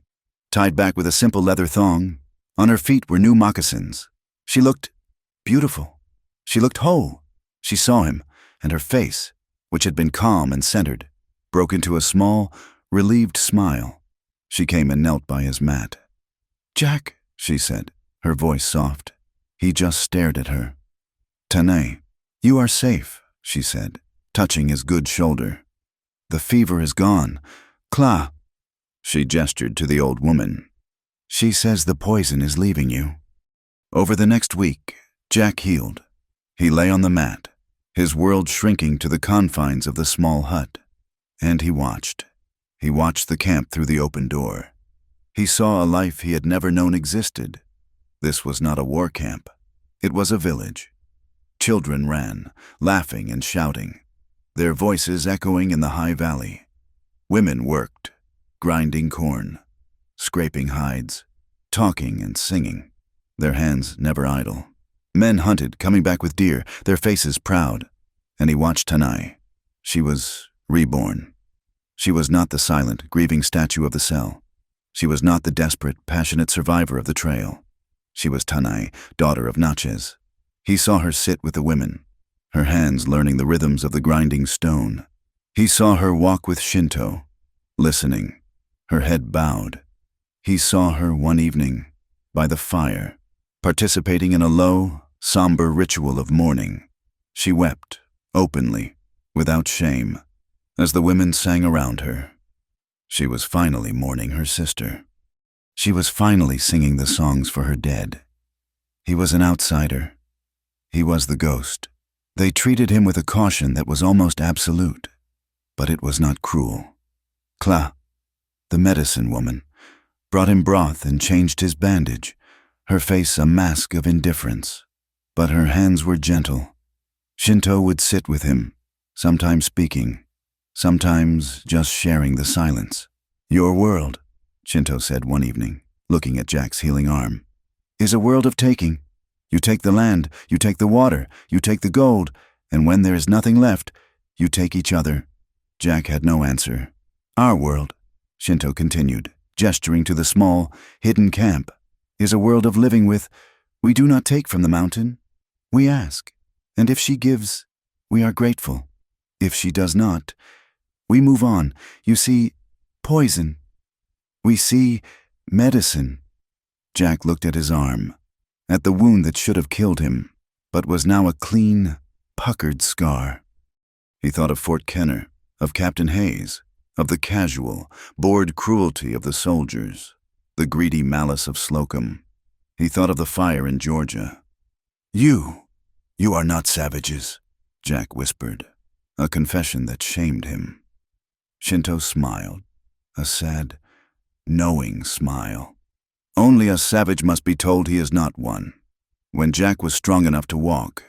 [SPEAKER 1] tied back with a simple leather thong. On her feet were new moccasins. She looked beautiful. She looked whole. She saw him, and her face, which had been calm and centered, broke into a small, relieved smile. She came and knelt by his mat. "Jack," she said, her voice soft. He just stared at her. "Tanae, you are safe," she said, touching his good shoulder. "The fever is gone. Kla." She gestured to the old woman. "She says the poison is leaving you." Over the next week, Jack healed. He lay on the mat, his world shrinking to the confines of the small hut. And he watched. He watched the camp through the open door. He saw a life he had never known existed. This was not a war camp. It was a village. Children ran, laughing and shouting, their voices echoing in the high valley. Women worked, grinding corn, scraping hides, talking and singing, their hands never idle. Men hunted, coming back with deer, their faces proud. And he watched Tanae. She was reborn. She was not the silent, grieving statue of the cell. She was not the desperate, passionate survivor of the trail. She was Tanae, daughter of Natchez. He saw her sit with the women, her hands learning the rhythms of the grinding stone. He saw her walk with Shinto, listening, her head bowed. He saw her one evening, by the fire, participating in a low, somber ritual of mourning. She wept, openly, without shame, as the women sang around her. She was finally mourning her sister. She was finally singing the songs for her dead. He was an outsider. He was the ghost. They treated him with a caution that was almost absolute, but it was not cruel. Kla, the medicine woman, brought him broth and changed his bandage, her face a mask of indifference. But her hands were gentle. Shinto would sit with him, sometimes speaking, sometimes just sharing the silence. "Your world," Shinto said one evening, looking at Jack's healing arm, "is a world of taking. You take the land, you take the water, you take the gold, and when there is nothing left, you take each other." Jack had no answer. "Our world," Shinto continued, gesturing to the small, hidden camp, "is a world of living with. We do not take from the mountain. We ask, and if she gives, we are grateful. If she does not, we move on. You see, poison. We see medicine." Jack looked at his arm, at the wound that should have killed him, but was now a clean, puckered scar. He thought of Fort Kenner, of Captain Hayes, of the casual, bored cruelty of the soldiers, the greedy malice of Slocum. He thought of the fire in Georgia. You are not savages," Jack whispered, a confession that shamed him. Shinto smiled, a sad, knowing smile. Only a savage must be told he is not one. When Jack was strong enough to walk,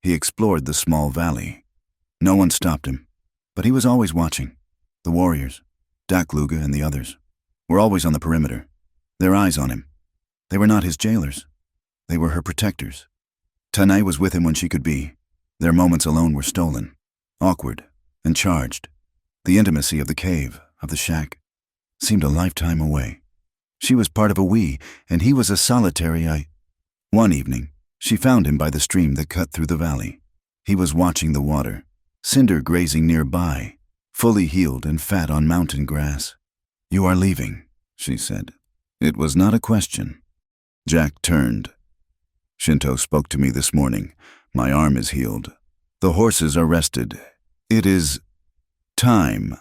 [SPEAKER 1] he explored the small valley. No one stopped him, but he was always watching. The warriors, Dakluga and the others, were always on the perimeter, their eyes on him. They were not his jailers. They were her protectors. Tanae was with him when she could be. Their moments alone were stolen, awkward, and charged. The intimacy of the cave, of the shack, seemed a lifetime away. She was part of a we, and he was a solitary I. One evening, she found him by the stream that cut through the valley. He was watching the water, Cinder grazing nearby, fully healed and fat on mountain grass. "You are leaving," she said. It was not a question. Jack turned. "Shinto spoke to me this morning. My arm is healed. The horses are rested. It is time.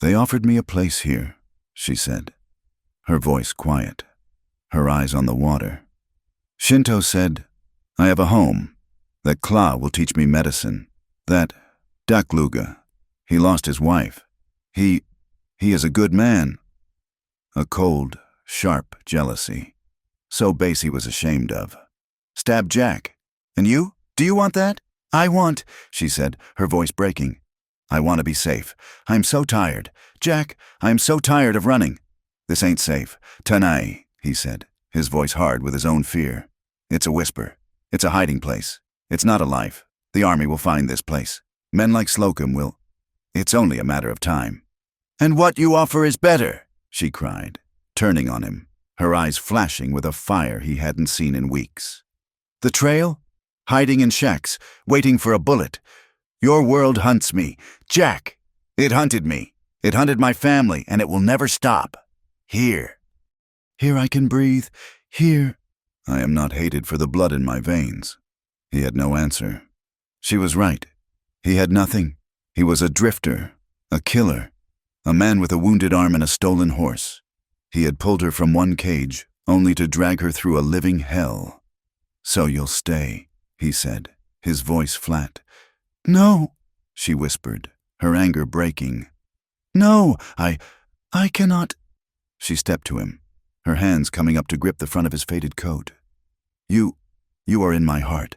[SPEAKER 1] They offered me a place here," she said, her voice quiet, her eyes on the water. "Shinto said, I have a home, that Kla will teach me medicine, that Dakluga," He lost his wife. He is a good man. A cold, sharp jealousy. So base he was ashamed of. Stabbed Jack. And you? Do you want that? I want, she said, her voice breaking. I want to be safe. I'm so tired. Jack, I'm so tired of running. This ain't safe. Tonight, he said, his voice hard with his own fear. It's a whisper. It's a hiding place. It's not a life. The army will find this place. Men like Slocum will. It's only a matter of time. And what you offer is better, she cried, turning on him, her eyes flashing with a fire he hadn't seen in weeks. The trail? Hiding in shacks, waiting for a bullet. Your world hunts me. Jack, it hunted me. It hunted my family, and it will never stop. Here. Here I can breathe. Here. I am not hated for the blood in my veins. He had no answer. She was right. He had nothing. He was a drifter, a killer, a man with a wounded arm and a stolen horse. He had pulled her from one cage, only to drag her through a living hell. So you'll stay, he said, his voice flat. No, she whispered, her anger breaking. No, I cannot. She stepped to him, her hands coming up to grip the front of his faded coat. You are in my heart.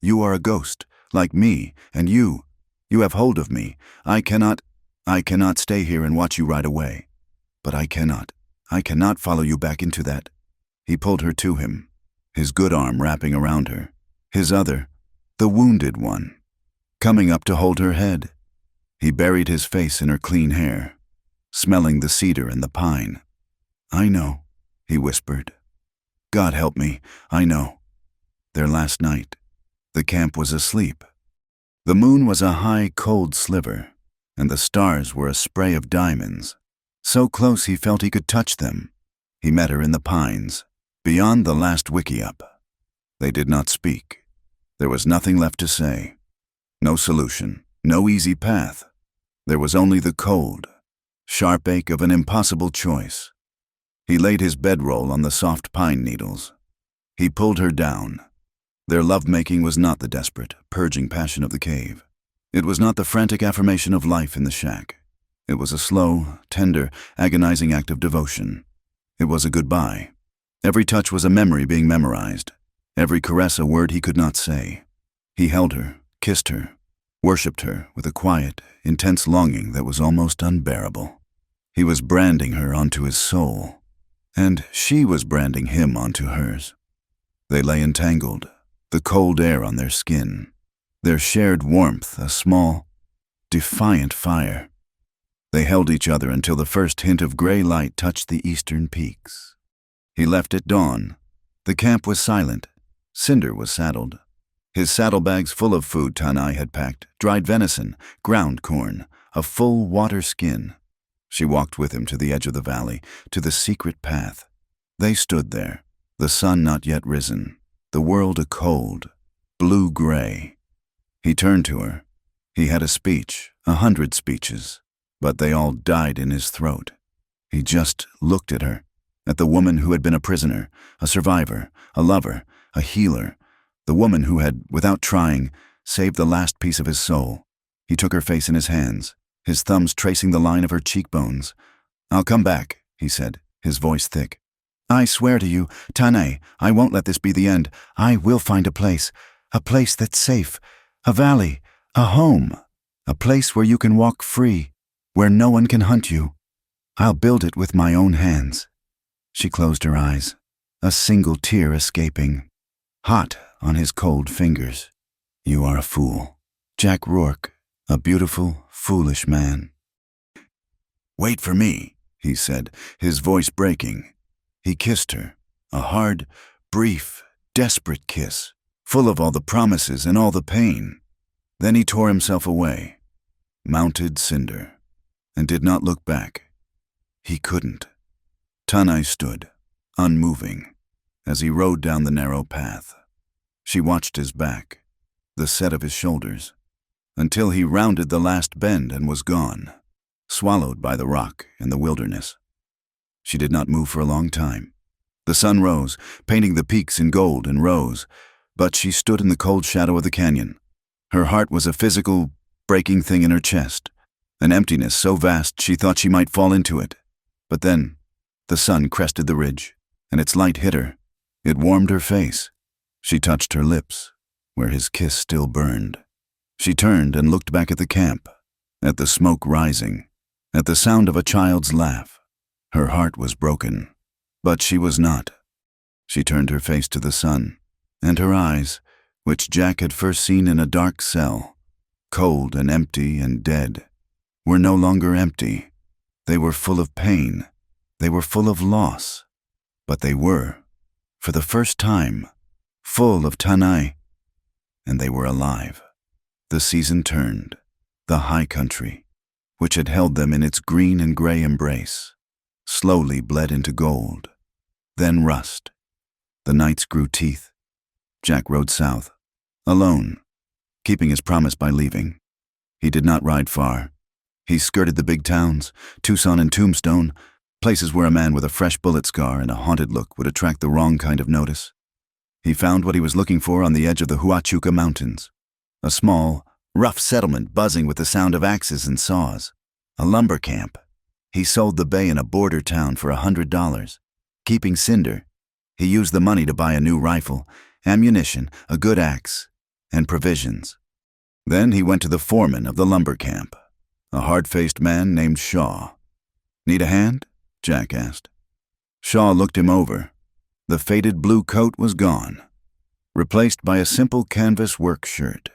[SPEAKER 1] You are a ghost, like me, and you have hold of me. I cannot stay here and watch you ride away. But I cannot follow you back into that. He pulled her to him, his good arm wrapping around her, his other, the wounded one, coming up to hold her head. He buried his face in her clean hair, smelling the cedar and the pine. I know, he whispered. God help me, I know. Their last night, the camp was asleep. The moon was a high, cold sliver, and the stars were a spray of diamonds. So close he felt he could touch them. He met her in the pines, beyond the last wickiup. They did not speak. There was nothing left to say. No solution, no easy path. There was only the cold, sharp ache of an impossible choice. He laid his bedroll on the soft pine needles. He pulled her down. Their lovemaking was not the desperate, purging passion of the cave. It was not the frantic affirmation of life in the shack. It was a slow, tender, agonizing act of devotion. It was a goodbye. Every touch was a memory being memorized. Every caress a word he could not say. He held her, kissed her, worshipped her with a quiet, intense longing that was almost unbearable. He was branding her onto his soul, and she was branding him onto hers. They lay entangled, the cold air on their skin, their shared warmth a small, defiant fire. They held each other until the first hint of gray light touched the eastern peaks. He left at dawn. The camp was silent. Cinder was saddled. His saddlebags full of food Tanai had packed, dried venison, ground corn, a full water skin. She walked with him to the edge of the valley, to the secret path. They stood there, the sun not yet risen, the world a cold, blue-gray. He turned to her. He had a speech, 100 speeches, but they all died in his throat. He just looked at her, at the woman who had been a prisoner, a survivor, a lover, a healer, the woman who had, without trying, saved the last piece of his soul. He took her face in his hands, his thumbs tracing the line of her cheekbones. I'll come back, he said, his voice thick. I swear to you, Tane, I won't let this be the end. I will find a place that's safe, a valley, a home, a place where you can walk free, where no one can hunt you. I'll build it with my own hands. She closed her eyes, a single tear escaping, hot on his cold fingers. You are a fool. Jack Rourke, a beautiful, foolish man. Wait for me, he said, his voice breaking. He kissed her, a hard, brief, desperate kiss, full of all the promises and all the pain. Then he tore himself away, mounted Cinder, and did not look back. He couldn't. Tanai stood, unmoving, as he rode down the narrow path. She watched his back, the set of his shoulders, until he rounded the last bend and was gone, swallowed by the rock and the wilderness. She did not move for a long time. The sun rose, painting the peaks in gold and rose, but she stood in the cold shadow of the canyon. Her heart was a physical, breaking thing in her chest. an emptiness so vast she thought she might fall into it. But then, the sun crested the ridge, and its light hit her. It warmed her face. She touched her lips, where his kiss still burned. She turned and looked back at the camp, at the smoke rising, at the sound of a child's laugh. Her heart was broken, but she was not. She turned her face to the sun, and her eyes, which Jack had first seen in a dark cell, cold and empty and dead, were no longer empty. They were full of pain. They were full of loss. But they were, for the first time, full of Tanai, and they were alive. The season turned. The high country, which had held them in its green and gray embrace, slowly bled into gold, then rust. The nights grew teeth. Jack rode south, alone, keeping his promise by leaving. He did not ride far. He skirted the big towns, Tucson and Tombstone, places where a man with a fresh bullet scar and a haunted look would attract the wrong kind of notice. He found what he was looking for on the edge of the Huachuca Mountains, a small, rough settlement buzzing with the sound of axes and saws, a lumber camp. He sold the bay in a border town for $100. Keeping Cinder, he used the money to buy a new rifle, ammunition, a good axe, and provisions. Then he went to the foreman of the lumber camp, a hard-faced man named Shaw. "Need a hand?" Jack asked. Shaw looked him over. The faded blue coat was gone, replaced by a simple canvas work shirt.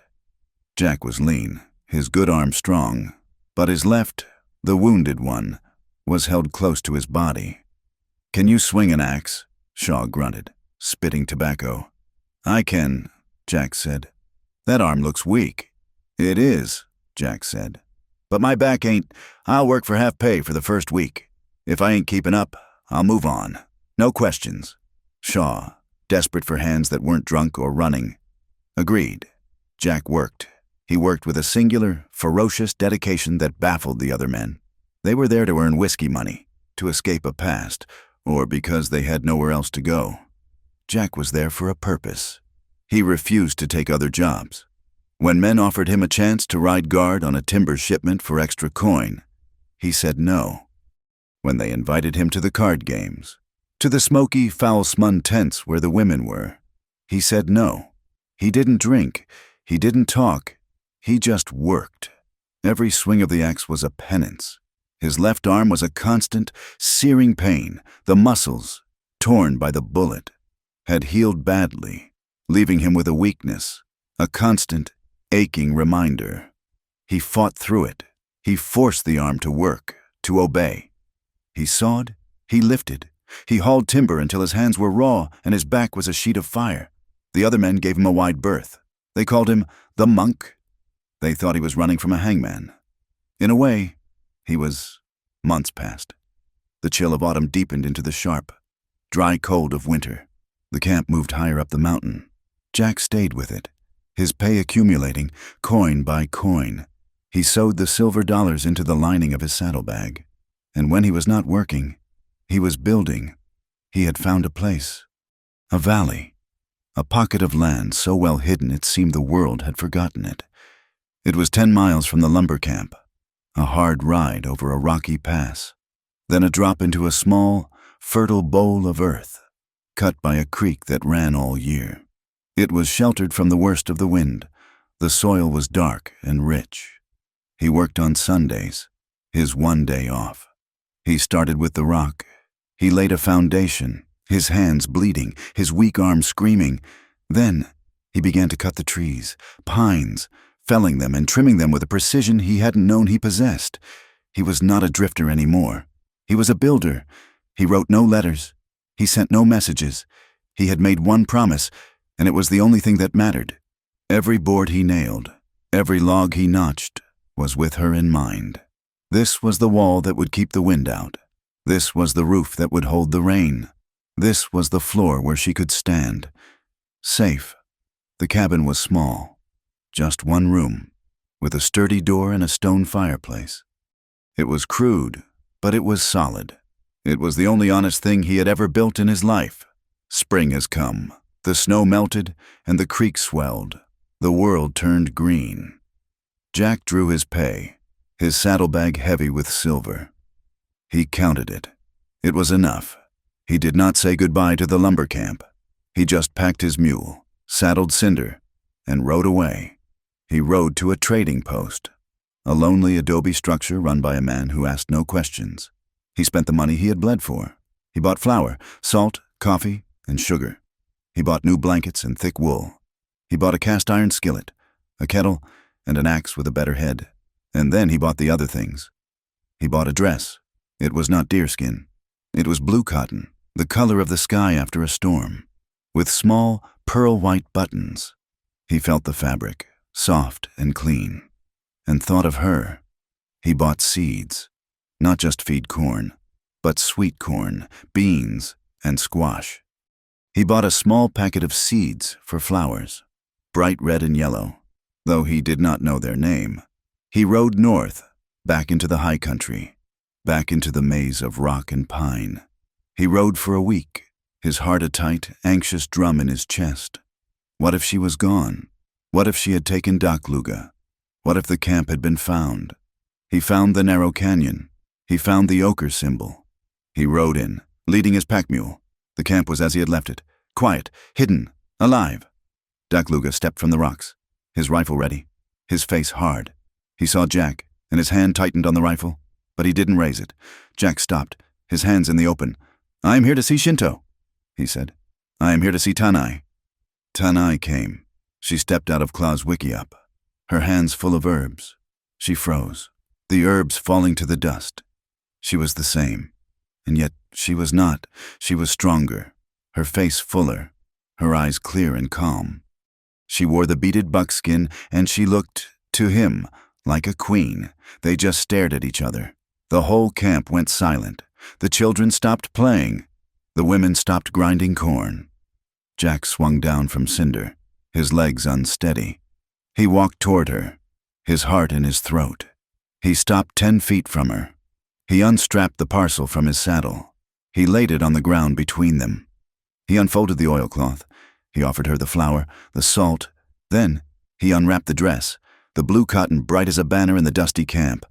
[SPEAKER 1] Jack was lean, his good arm strong, but his left, the wounded one, was held close to his body. "Can you swing an axe?" Shaw grunted, spitting tobacco. "I can," Jack said. "That arm looks weak." "It is," Jack said. "But my back ain't. I'll work for half pay for the first week. If I ain't keeping up, I'll move on. No questions." Shaw, desperate for hands that weren't drunk or running, agreed. Jack worked. He worked with a singular, ferocious dedication that baffled the other men. They were there to earn whiskey money, to escape a past, or because they had nowhere else to go. Jack was there for a purpose. He refused to take other jobs. When men offered him a chance to ride guard on a timber shipment for extra coin, he said no. When they invited him to the card games, to the smoky, foul-smelled tents where the women were, he said no. He didn't drink. He didn't talk. He just worked. Every swing of the axe was a penance. His left arm was a constant, searing pain. The muscles, torn by the bullet, had healed badly, leaving him with a weakness, a constant, aching reminder. He fought through it. He forced the arm to work, to obey. He sawed. He lifted. He hauled timber until his hands were raw and his back was a sheet of fire. The other men gave him a wide berth. They called him the monk. They thought he was running from a hangman. In a way, he was. Months passed. The chill of autumn deepened into the sharp, dry cold of winter. The camp moved higher up the mountain. Jack stayed with it, his pay accumulating, coin by coin. He sewed the silver dollars into the lining of his saddlebag. And when he was not working, he was building. He had found a place, a valley, a pocket of land so well hidden it seemed the world had forgotten it. It was 10 miles from the lumber camp, a hard ride over a rocky pass, then a drop into a small, fertile bowl of earth, cut by a creek that ran all year. It was sheltered from the worst of the wind. The soil was dark and rich. He worked on Sundays, his one day off. He started with the rock. He laid a foundation, his hands bleeding, his weak arm screaming. Then he began to cut the trees, pines, felling them and trimming them with a precision he hadn't known he possessed. He was not a drifter anymore. He was a builder. He wrote no letters. He sent no messages. He had made one promise, and it was the only thing that mattered. Every board he nailed, every log he notched, was with her in mind. This was the wall that would keep the wind out. This was the roof that would hold the rain. This was the floor where she could stand. Safe. The cabin was small. Just one room, with a sturdy door and a stone fireplace. It was crude, but it was solid. It was the only honest thing he had ever built in his life. Spring has come. The snow melted, and the creek swelled. The world turned green. Jack drew his pay. his saddlebag heavy with silver. He counted it. It was enough. He did not say goodbye to the lumber camp. He just packed his mule, saddled Cinder, and rode away. He rode to a trading post, a lonely adobe structure run by a man who asked no questions. He spent the money he had bled for. He bought flour, salt, coffee, and sugar. He bought new blankets and thick wool. He bought a cast-iron skillet, a kettle, and an axe with a better head. And then he bought the other things. He bought a dress. It was not deerskin. It was blue cotton, the color of the sky after a storm, with small, pearl-white buttons. He felt the fabric, soft and clean, and thought of her. He bought seeds, not just feed corn, but sweet corn, beans, and squash. He bought a small packet of seeds for flowers, bright red and yellow, though he did not know their name. He rode north, back into the high country, back into the maze of rock and pine. He rode for a week, his heart a tight, anxious drum in his chest. What if she was gone? What if she had taken Dakluga? What if the camp had been found? He found the narrow canyon. He found the ochre symbol. He rode in, leading his pack mule. The camp was as he had left it, quiet, hidden, alive. Dakluga stepped from the rocks, his rifle ready, his face hard. He saw Jack, and his hand tightened on the rifle, but he didn't raise it. Jack stopped, his hands in the open. "I am here to see Shinto," he said. "I am here to see Tanai." Tanai came. She stepped out of Claw's wickiup, her hands full of herbs. She froze, the herbs falling to the dust. She was the same, and yet she was not. She was stronger, her face fuller, her eyes clear and calm. She wore the beaded buckskin, and she looked, to him, like a queen. They just stared at each other. The whole camp went silent. The children stopped playing. The women stopped grinding corn. Jack swung down from Cinder, his legs unsteady. He walked toward her, his heart in his throat. He stopped 10 feet from her. He unstrapped the parcel from his saddle. He laid it on the ground between them. He unfolded the oilcloth. He offered her the flour, the salt. Then he unwrapped the dress, the blue cotton bright as a banner in the dusty camp.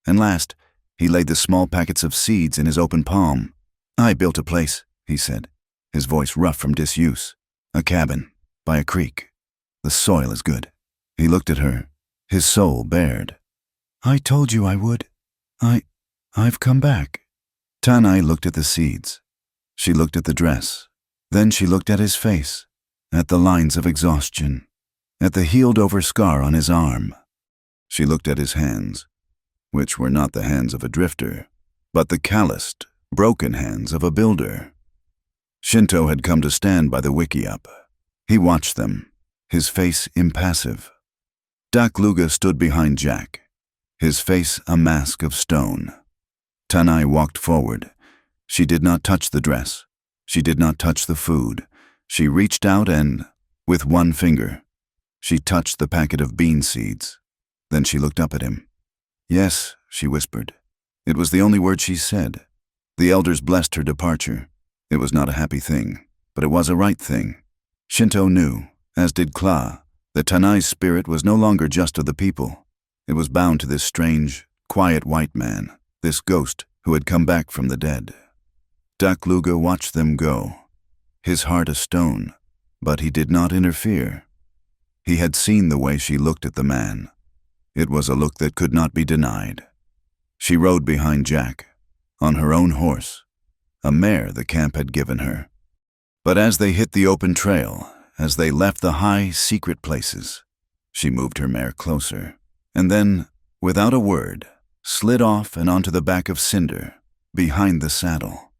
[SPEAKER 1] And last, he laid the small packets of seeds in his open palm. "I built a place," he said, his voice rough from disuse. "A cabin, by a creek. The soil is good." He looked at her, his soul bared. "I told you I would. I've come back." Tanai looked at the seeds. She looked at the dress. Then she looked at his face, at the lines of exhaustion, at the healed-over scar on his arm. She looked at his hands, which were not the hands of a drifter, but the calloused, broken hands of a builder. Shinto had come to stand by the wickiup. He watched them, his face impassive. Dakluga stood behind Jack, his face a mask of stone. Tanai walked forward. She did not touch the dress. She did not touch the food. She reached out and, with one finger, she touched the packet of bean seeds. Then she looked up at him. "Yes," she whispered. It was the only word she said. The elders blessed her departure. It was not a happy thing, but it was a right thing. Shinto knew, as did Kla, that Tanai's spirit was no longer just of the people. It was bound to this strange, quiet white man, this ghost who had come back from the dead. Dakluga watched them go, his heart a stone, but he did not interfere. He had seen the way she looked at the man. It was a look that could not be denied. She rode behind Jack, on her own horse, a mare the camp had given her. But as they hit the open trail, as they left the high, secret places, she moved her mare closer, and then, without a word, slid off and onto the back of Cinder, behind the saddle.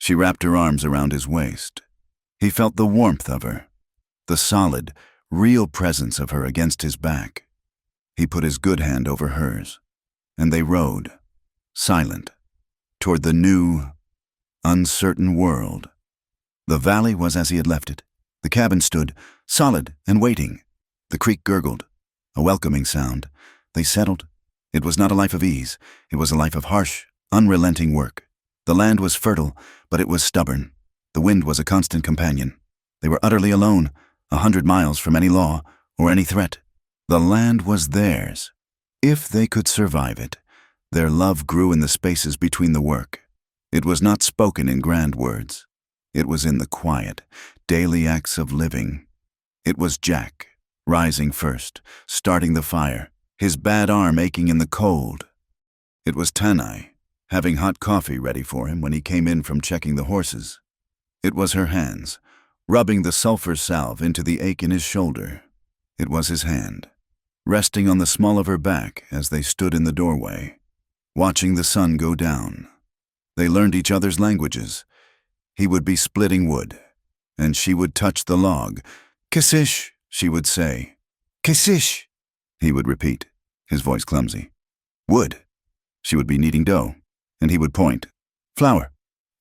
[SPEAKER 1] She wrapped her arms around his waist. He felt the warmth of her, the solid, real presence of her against his back. He put his good hand over hers, and they rode, silent, toward the new, uncertain world. The valley was as he had left it. The cabin stood, solid and waiting. The creek gurgled, a welcoming sound. They settled. It was not a life of ease. It was a life of harsh, unrelenting work. The land was fertile, but it was stubborn. The wind was a constant companion. They were utterly alone, 100 miles from any law or any threat. The land was theirs. If they could survive it, their love grew in the spaces between the work. It was not spoken in grand words. It was in the quiet, daily acts of living. It was Jack, rising first, starting the fire, his bad arm aching in the cold. It was Tanai, having hot coffee ready for him when he came in from checking the horses. It was her hands, rubbing the sulfur salve into the ache in his shoulder. It was his hand, resting on the small of her back as they stood in the doorway, watching the sun go down. They learned each other's languages. He would be splitting wood, and she would touch the log. "Kasish," she would say. "Kasish," he would repeat, his voice clumsy. "Wood." She would be kneading dough, and he would point. "Flour."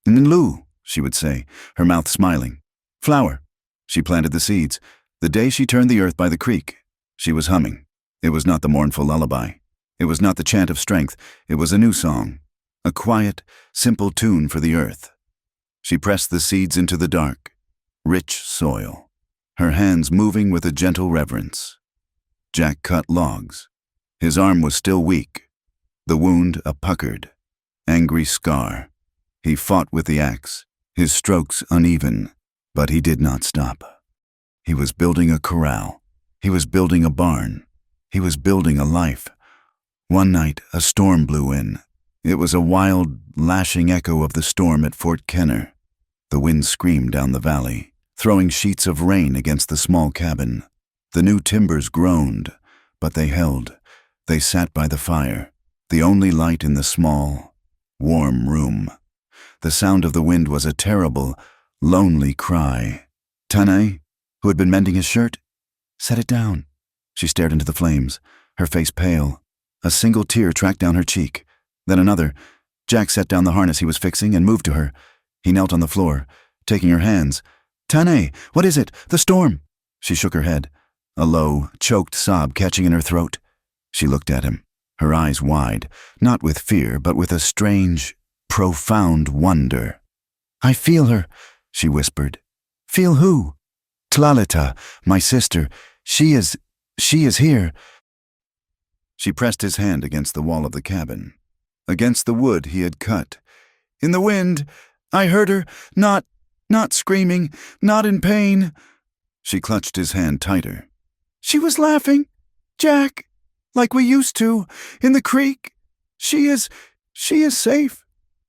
[SPEAKER 1] "Nlu," she would say, her mouth smiling. "Flour." She planted the seeds. The day she turned the earth by the creek, she was humming. It was not the mournful lullaby. It was not the chant of strength. It was a new song, a quiet, simple tune for the earth. She pressed the seeds into the dark, rich soil, her hands moving with a gentle reverence. Jack cut logs. His arm was still weak, the wound a puckered, angry scar. He fought with the axe, his strokes uneven, but he did not stop. He was building a corral. He was building a barn. He was building a life. One night, a storm blew in. It was a wild, lashing echo of the storm at Fort Kenner. The wind screamed down the valley, throwing sheets of rain against the small cabin. The new timbers groaned, but they held. They sat by the fire, the only light in the small, warm room. The sound of the wind was a terrible, lonely cry. Tanai, who had been mending his shirt, "Set it down." She stared into the flames, her face pale. A single tear tracked down her cheek, then another. Jack set down the harness he was fixing and moved to her. He knelt on the floor, taking her hands. "Tanai, what is it? The storm!" She shook her head, a low, choked sob catching in her throat. She looked at him, her eyes wide, not with fear, but with a strange, profound wonder. "I feel her," she whispered. "Feel who?" "Tlalita, my sister. She is here." She pressed his hand against the wall of the cabin, against the wood he had cut. "In the wind, I heard her, not screaming, not in pain." She clutched his hand tighter. "She was laughing, Jack, like we used to, in the creek. She is safe."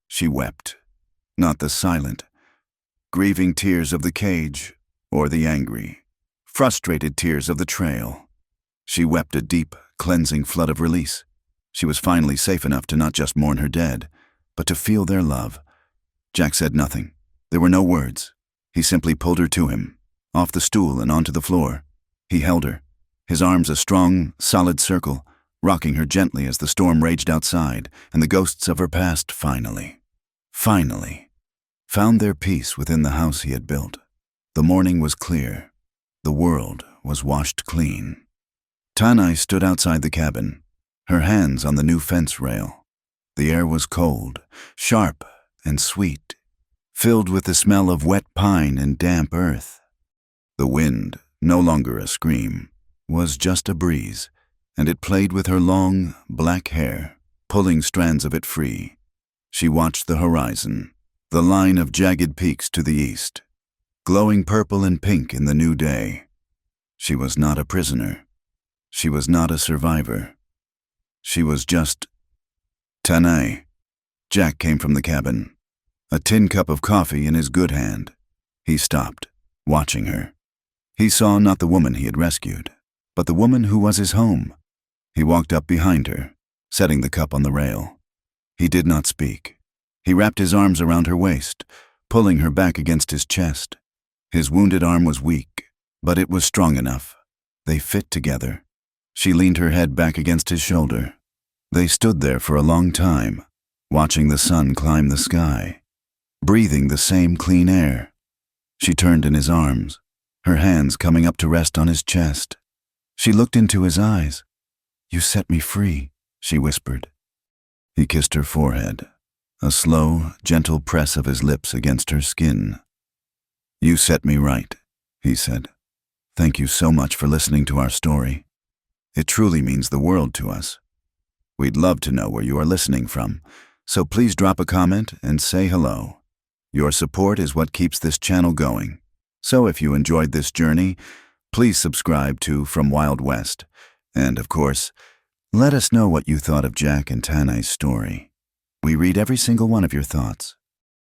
[SPEAKER 1] She wept, not the silent, grieving tears of the cage or the angry, frustrated tears of the trail. She wept a deep, cleansing flood of release. She was finally safe enough to not just mourn her dead, but to feel their love. Jack said nothing. There were no words. He simply pulled her to him, off the stool and onto the floor. He held her, his arms a strong, solid circle, rocking her gently as the storm raged outside, and the ghosts of her past finally, found their peace within the house he had built. The morning was clear. The world was washed clean. Tanai stood outside the cabin, her hands on the new fence rail. The air was cold, sharp, and sweet, filled with the smell of wet pine and damp earth. The wind, no longer a scream, was just a breeze, and it played with her long, black hair, pulling strands of it free. She watched the horizon, the line of jagged peaks to the east, glowing purple and pink in the new day. She was not a prisoner. She was not a survivor. She was just Tanai. Jack came from the cabin, a tin cup of coffee in his good hand. He stopped, watching her. He saw not the woman he had rescued, but the woman who was his home. He walked up behind her, setting the cup on the rail. He did not speak. He wrapped his arms around her waist, pulling her back against his chest. His wounded arm was weak, but it was strong enough. They fit together. She leaned her head back against his shoulder. They stood there for a long time, watching the sun climb the sky, breathing the same clean air. She turned in his arms, her hands coming up to rest on his chest. She looked into his eyes. "You set me free," she whispered. He kissed her forehead, a slow, gentle press of his lips against her skin. "You set me right," he said. "Thank you so much for listening to our story. It truly means the world to us." We'd love to know where you are listening from, so please drop a comment and say hello. Your support is what keeps this channel going. So if you enjoyed this journey, please subscribe to From Wild West. And of course, let us know what you thought of Jack and Tanai's story. We read every single one of your thoughts.